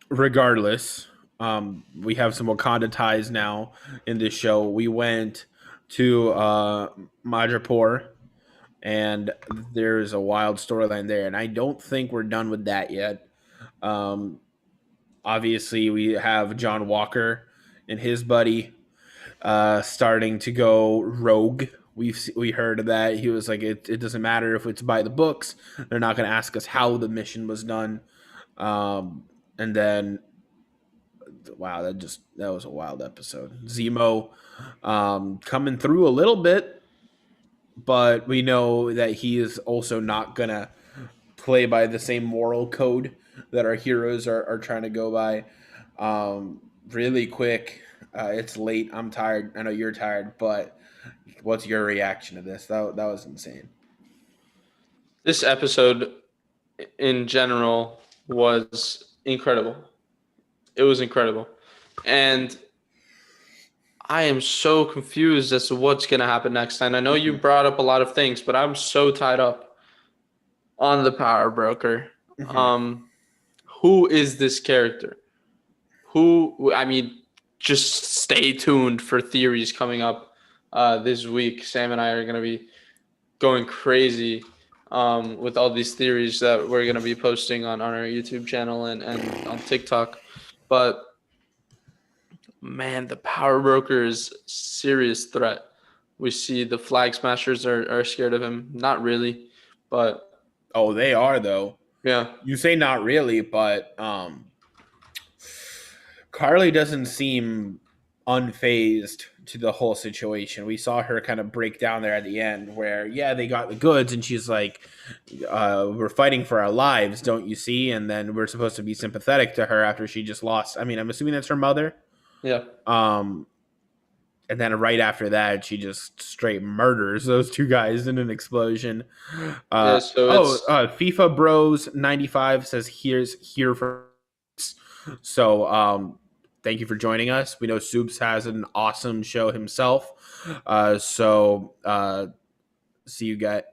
regardless, we have some Wakanda ties now in this show. We went to Madripoor, and there's a wild storyline there, and I don't think we're done with that yet. Obviously, we have Jon Walker and his buddy starting to go rogue. We heard of that. He was like, it doesn't matter if it's by the books. They're not going to ask us how the mission was done. And then, wow, that was a wild episode. Zemo coming through a little bit, but we know that he is also not going to play by the same moral code that our heroes are trying to go by. Really quick, it's late. I'm tired. I know you're tired, but What's your reaction to this? That was insane. This episode in general was incredible. It was incredible. And I am so confused as to what's going to happen next. And I know you Mhm. brought up a lot of things, but I'm so tied up on the power broker. Mhm. Um, who is this character? I mean, just stay tuned for theories coming up this week. Sam and I are going to be going crazy with all these theories that we're going to be posting on our YouTube channel and on TikTok. But man, the power broker is a serious threat. We see the flag smashers are scared of him. Not really, but Oh, they are though. yeah. You say not really, but Carly doesn't seem unfazed to the whole situation. We saw her kind of break down there at the end where, yeah, they got the goods, and she's like, we're fighting for our lives, don't you see? And then we're supposed to be sympathetic to her after she just lost. I mean, I'm assuming that's her mother. Yeah. Um, and then right after that, she just straight murders those two guys in an explosion. Yeah, so it's FIFA Bros 95 says here's here for. So thank you for joining us. We know Soups has an awesome show himself. See you guys.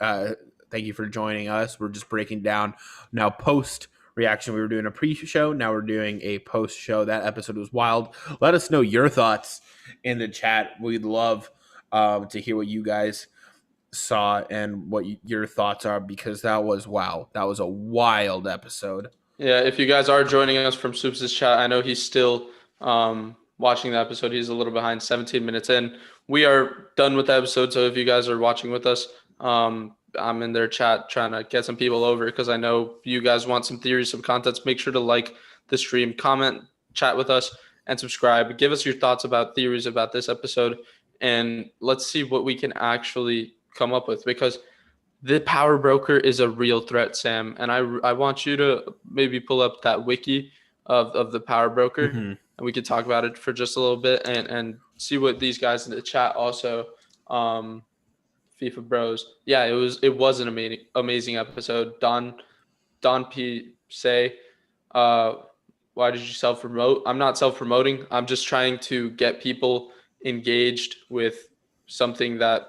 Thank you for joining us. We're just breaking down now post reaction. We were doing a pre-show. Now we're doing a post-show. That episode was wild. Let us know your thoughts in the chat. We'd love to hear what you guys saw and what your thoughts are, because that was wow. That was a wild episode. yeah. If you guys are joining us from Soups' chat, I know he's still watching the episode. He's a little behind, 17 minutes in. We are done with the episode, so if you guys are watching with us, I'm in their chat trying to get some people over because I know you guys want some theories, some contents. Make sure to like the stream, comment, chat with us, and subscribe. Give us your thoughts about theories about this episode, and let's see what we can actually come up with, because the power broker is a real threat, Sam. And I want you to maybe pull up that wiki of the power broker, Mm-hmm. and we could talk about it for just a little bit and see what these guys in the chat also. FIFA Bros. Yeah, it was an amazing episode. Don P say, uh, why did you self promote? I'm not self promoting. I'm just trying to get people engaged with something that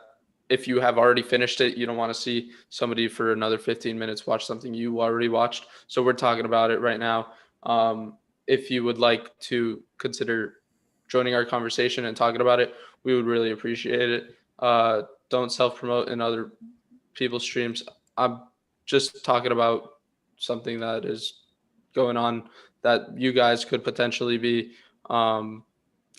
if you have already finished it, you don't want to see somebody for another 15 minutes watch something you already watched. So we're talking about it right now. If you would like to consider joining our conversation and talking about it, we would really appreciate it. Don't self promote in other people's streams. I'm just talking about something that is going on that you guys could potentially be um,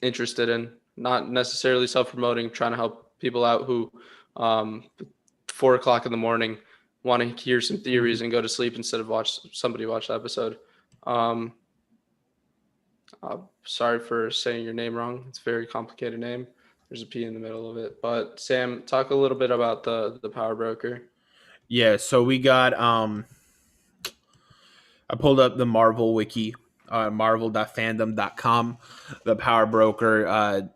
interested in. Not necessarily self promoting, trying to help people out who, 4 o'clock in the morning, want to hear some theories and go to sleep instead of watch the episode. Um, Sorry for saying your name wrong. It's a very complicated name. There's a P in the middle of it. But Sam, talk a little bit about the power broker. Yeah, so we got I pulled up the Marvel wiki, marvel.fandom.com. The power broker.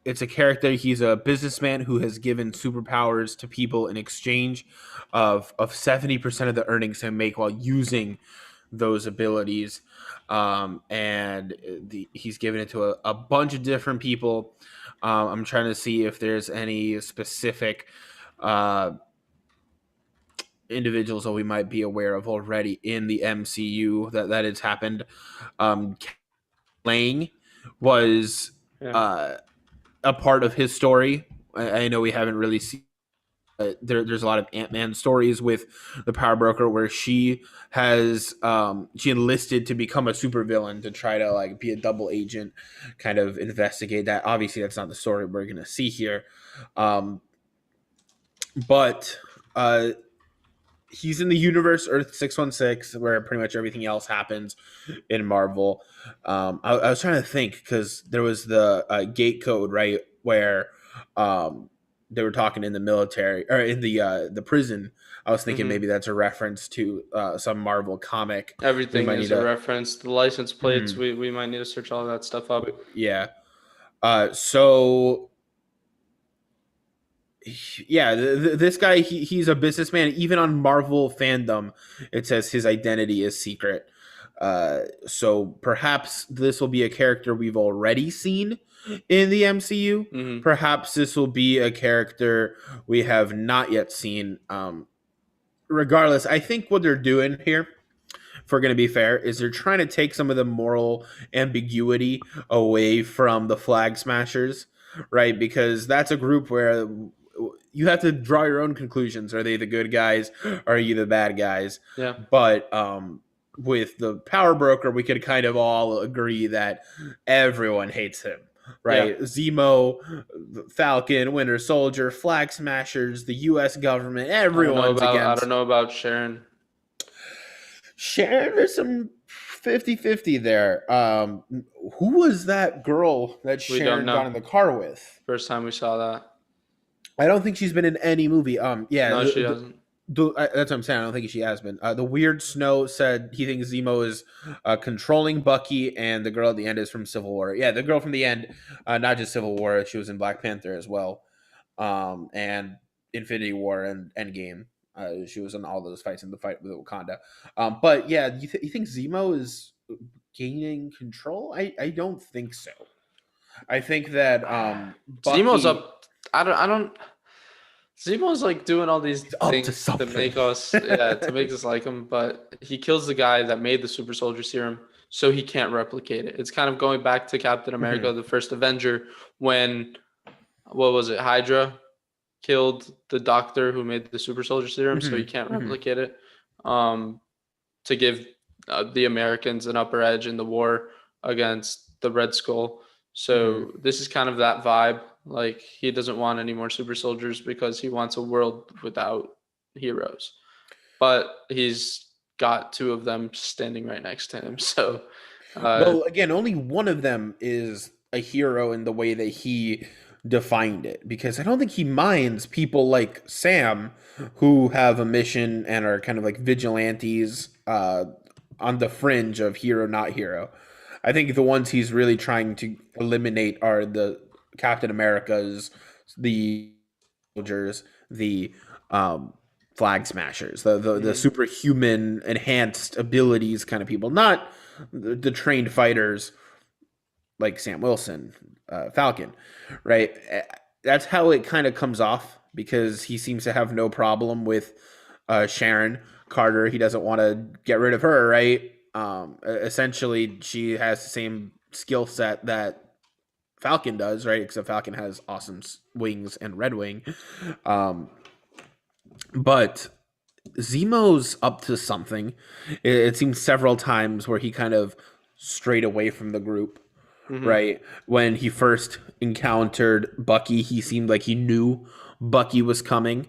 It's a character. He's a businessman who has given superpowers to people in exchange of 70% of the earnings they make while using those abilities. He's given it to a bunch of different people. I'm trying to see if there's any specific individuals that we might be aware of already in the MCU that has happened. Lang was Yeah. a part of his story. I know we haven't really seen. There's a lot of Ant-Man stories with the Power Broker where she has she enlisted to become a supervillain to try to like be a double agent, kind of investigate that. Obviously, that's not the story we're gonna see here, but he's in the universe Earth 616 where pretty much everything else happens in Marvel. I was trying to think because there was the gate code, right, where they were talking in the military or in the prison. I was thinking Mm-hmm. maybe that's a reference to some Marvel comic. We Everything might is need a to, reference. The license plates, we might need to search all that stuff up. yeah. So Yeah, this guy, he's a businessman. Even on Marvel fandom, it says his identity is secret. So perhaps this will be a character we've already seen in the MCU. Hmm. Perhaps this will be a character we have not yet seen. Regardless, I think what they're doing here, if we're going to be fair, is they're trying to take some of the moral ambiguity away from the Flag Smashers, right? Because that's a group where you have to draw your own conclusions. Are they the good guys? Are you the bad guys? Yeah. But with the Power Broker, we could kind of all agree that everyone hates him, Yeah. right? Zemo, Falcon, Winter Soldier, Flag Smashers, the U.S. government, everyone's I against. don't know about Sharon. Sharon, there's some 50-50 there. Who was that girl that We don't Sharon got know. in the car with? First time we saw that. I don't think she's been in any movie. Yeah, No, she hasn't. that's what I'm saying. I don't think she has been. The Weird Snow said he thinks Zemo is controlling Bucky, and the girl at the end is from Civil War. Yeah, the girl from the end, not just Civil War. She was in Black Panther as well, and Infinity War and Endgame. She was in all those fights in the fight with Wakanda. But yeah, you think Zemo is gaining control? I don't think so. I think that Zemo's Bucky up. I don't. Zemo's like doing all these is up to things to something. make us, yeah, to make us like him, but he kills the guy that made the super soldier serum, so he can't replicate it. It's kind of going back to Captain America, the first Avenger, when what was it, Hydra killed the doctor who made the super soldier serum, so he can't replicate it. To give the Americans an upper edge in the war against the Red Skull. So this is kind of that vibe. Like he doesn't want any more super soldiers because he wants a world without heroes. But he's got two of them standing right next to him. So Well, again, only one of them is a hero in the way that he defined it, because I don't think he minds people like Sam who have a mission and are kind of like vigilantes on the fringe of hero, not hero. I think the ones he's really trying to eliminate are the Captain Americas, the soldiers, the flag smashers, the superhuman enhanced abilities kind of people, not the trained fighters like Sam Wilson, Falcon, right? That's how it kind of comes off, because he seems to have no problem with Sharon Carter. He doesn't want to get rid of her, right? Essentially, she has the same skill set that Falcon does, right? Except Falcon has awesome wings and Red Wing. But Zemo's up to something. It seems several times where he kind of strayed away from the group, right? When he first encountered Bucky, he seemed like he knew Bucky was coming.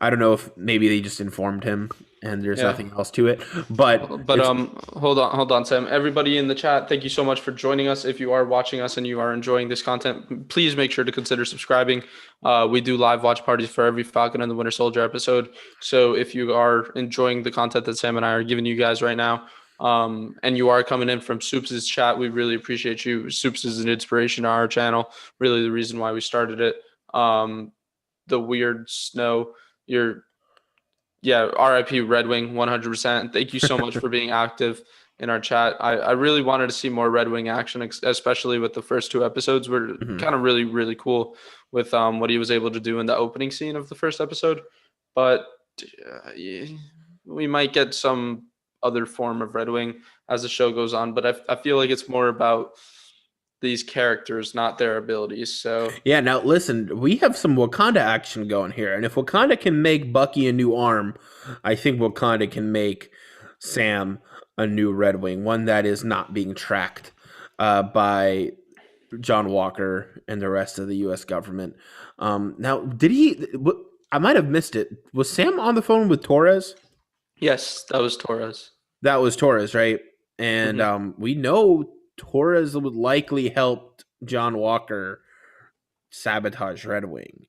I don't know if maybe they just informed him and there's nothing else to it. But hold on, Sam. Everybody in the chat, thank you so much for joining us. If you are watching us and you are enjoying this content, please make sure to consider subscribing. We do live watch parties for every Falcon and the Winter Soldier episode. So if you are enjoying the content that Sam and I are giving you guys right now, and you are coming in from Soups' chat, we really appreciate you. Soups is an inspiration to our channel, really the reason why we started it. The Weird Snow, RIP Red Wing 100%. Thank you so much for being active in our chat. I really wanted to see more Red Wing action, especially with the first two episodes. Were kind of really, really cool with what he was able to do in the opening scene of the first episode. But we might get some other form of Red Wing as the show goes on. But I feel like it's more about these characters, not their abilities. So yeah, now listen, we have some Wakanda action going here, and if Wakanda can make Bucky a new arm, I think Wakanda can make Sam a new Red Wing, one that is not being tracked by Jon Walker and the rest of the U.S. government. Now, did he? I might have missed it. Was Sam on the phone with Torres? yes, that was Torres. That was Torres, right? And we know Torres would likely help Jon Walker sabotage Red Wing,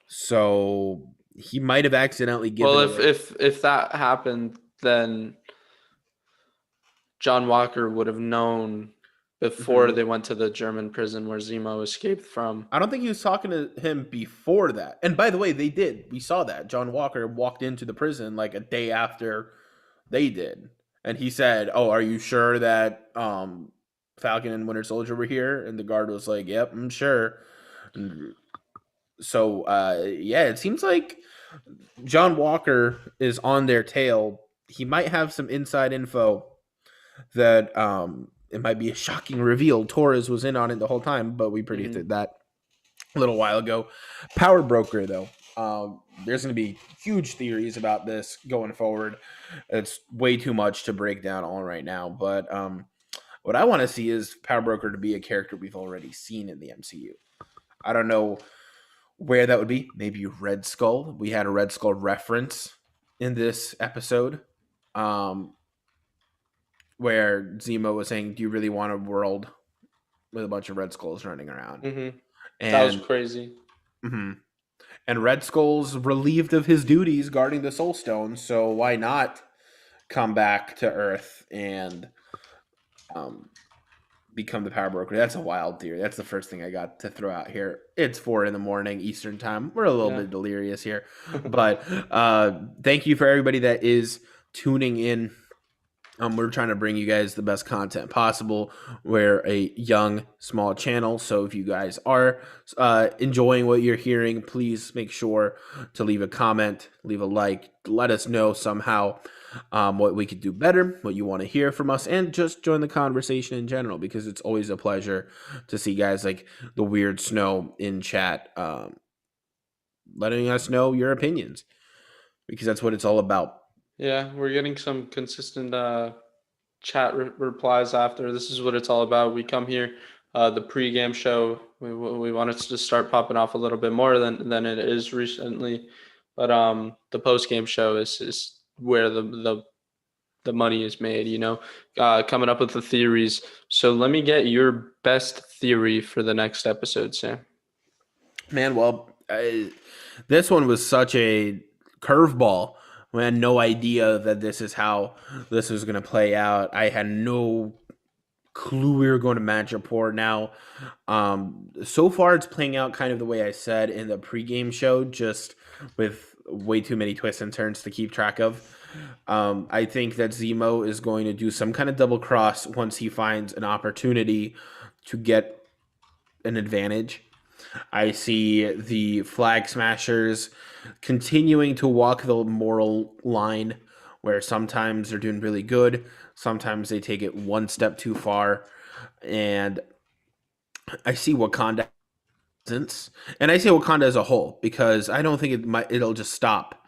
so he might have accidentally given. Well, if that happened, then Jon Walker would have known before they went to the German prison where Zemo escaped from. I don't think he was talking to him before that. And by the way, they did. We saw that. Jon Walker walked into the prison like a day after they did. And he said, "Oh, are you sure that Falcon and Winter Soldier were here?" And the guard was like, "Yep, I'm sure." And so, yeah, it seems like Jon Walker is on their tail. He might have some inside info that it might be a shocking reveal. Torres was in on it the whole time, but we predicted that a little while ago. Power broker, though. There's going to be huge theories about this going forward. It's way too much to break down all right now. But what I want to see is Power Broker to be a character we've already seen in the MCU. I don't know where that would be. Maybe Red Skull. We had a Red Skull reference in this episode. Where Zemo was saying, "Do you really want a world with a bunch of Red Skulls running around?" Mm-hmm. And That was crazy. And Red Skull's relieved of his duties guarding the Soul Stone, so why not come back to Earth and become the Power Broker? That's a wild theory. That's the first thing I got to throw out here. It's 4 a.m. Eastern time. We're a little bit delirious here, but thank you for everybody that is tuning in. We're trying to bring you guys the best content possible. We're a young, small channel, so if you guys are enjoying what you're hearing, please make sure to leave a comment, leave a like, let us know somehow what we could do better, what you want to hear from us, and just join the conversation in general, because it's always a pleasure to see guys like the Weird Snow in chat letting us know your opinions, because that's what it's all about. Yeah, we're getting some consistent chat replies after. This is what it's all about. We come here, the pregame show. We want it to start popping off a little bit more than it is recently, but the postgame show is where the money is made. Coming up with the theories. So let me get your best theory for the next episode, Sam. Man, well, this one was such a curveball. We had no idea that this is how this was going to play out. I had no clue we were going to match rapport. Now, so far it's playing out kind of the way I said in the pregame show, just with way too many twists and turns to keep track of. I think that Zemo is going to do some kind of double cross once he finds an opportunity to get an advantage. I see the Flag Smashers continuing to walk the moral line, where sometimes they're doing really good, sometimes they take it one step too far, and I see Wakanda, and I say Wakanda as a whole, because I don't think it'll just stop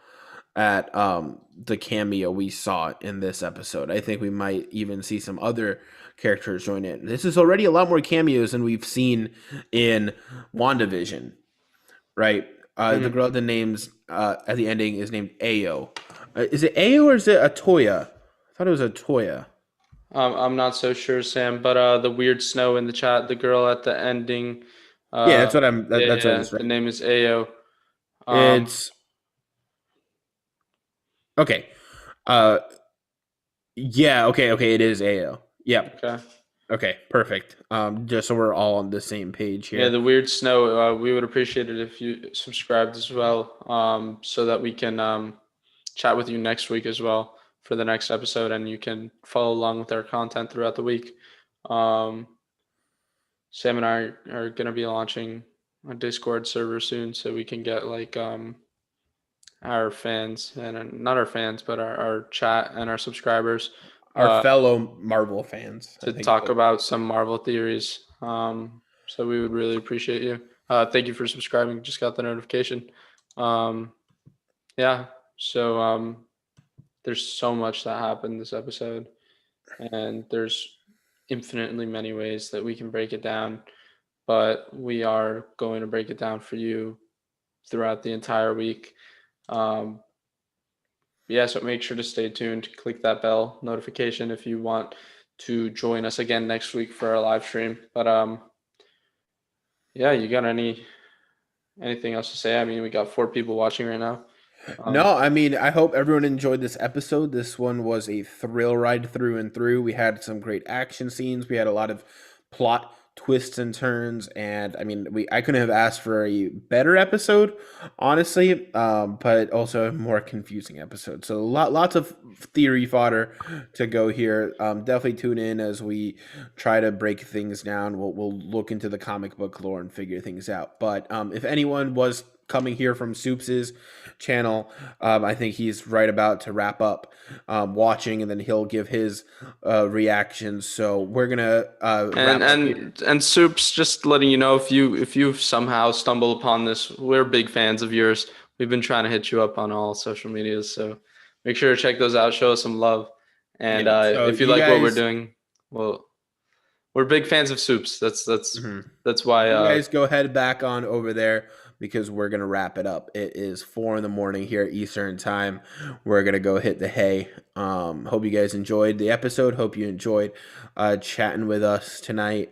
at the cameo we saw in this episode. I think we might even see some other characters join in. This is already a lot more cameos than we've seen in WandaVision, right? The girl that names at the ending is named Ayo. Is it Ayo or is it Atoya? I thought it was Atoya. I'm not so sure, Sam, but the Weird Snow in the chat, the girl at the ending. Yeah, that's what I'm. That's what it is. Right? The name is Ayo. It's okay. Yeah. Okay. It is Ayo. Yep. Okay. Perfect. Just so we're all on the same page here. Yeah, the Weird Snow. We would appreciate it if you subscribed as well, so that we can chat with you next week as well for the next episode, and you can follow along with our content throughout the week. Sam and I are going to be launching a Discord server soon, so we can get like our fans, and not our fans, but our chat and our subscribers, our fellow Marvel fans, to talk about some Marvel theories. So we would really appreciate you. Thank you for subscribing. Just got the notification. Yeah. So there's so much that happened this episode, and there's infinitely many ways that we can break it down, but we are going to break it down for you throughout the entire week. Yeah, so make sure to stay tuned. Click that bell notification if you want to join us again next week for our live stream. But yeah, you got anything else to say? I mean, we got 4 people watching right now. No, I mean, I hope everyone enjoyed this episode. This one was a thrill ride through and through. We had some great action scenes. We had a lot of plot twists and turns, and I mean, I couldn't have asked for a better episode, honestly, but also a more confusing episode. So lots of theory fodder to go here. Definitely tune in as we try to break things down. We'll look into the comic book lore and figure things out. But if anyone was coming here from Soups's channel, I think he's right about to wrap up watching, and then he'll give his reactions. So we're gonna And wrap up here. and Soups, just letting you know, if you somehow stumble upon this, we're big fans of yours. We've been trying to hit you up on all social medias, so make sure to check those out. Show us some love, and Yeah. So if you you like what we're guys, doing, well, we're big fans of Soups. mhm. That's why. You guys go head back on over there because we're gonna wrap it up. It is 4 a.m. here Eastern time. We're gonna go hit the hay. Hope you guys enjoyed the episode. Hope you enjoyed chatting with us tonight.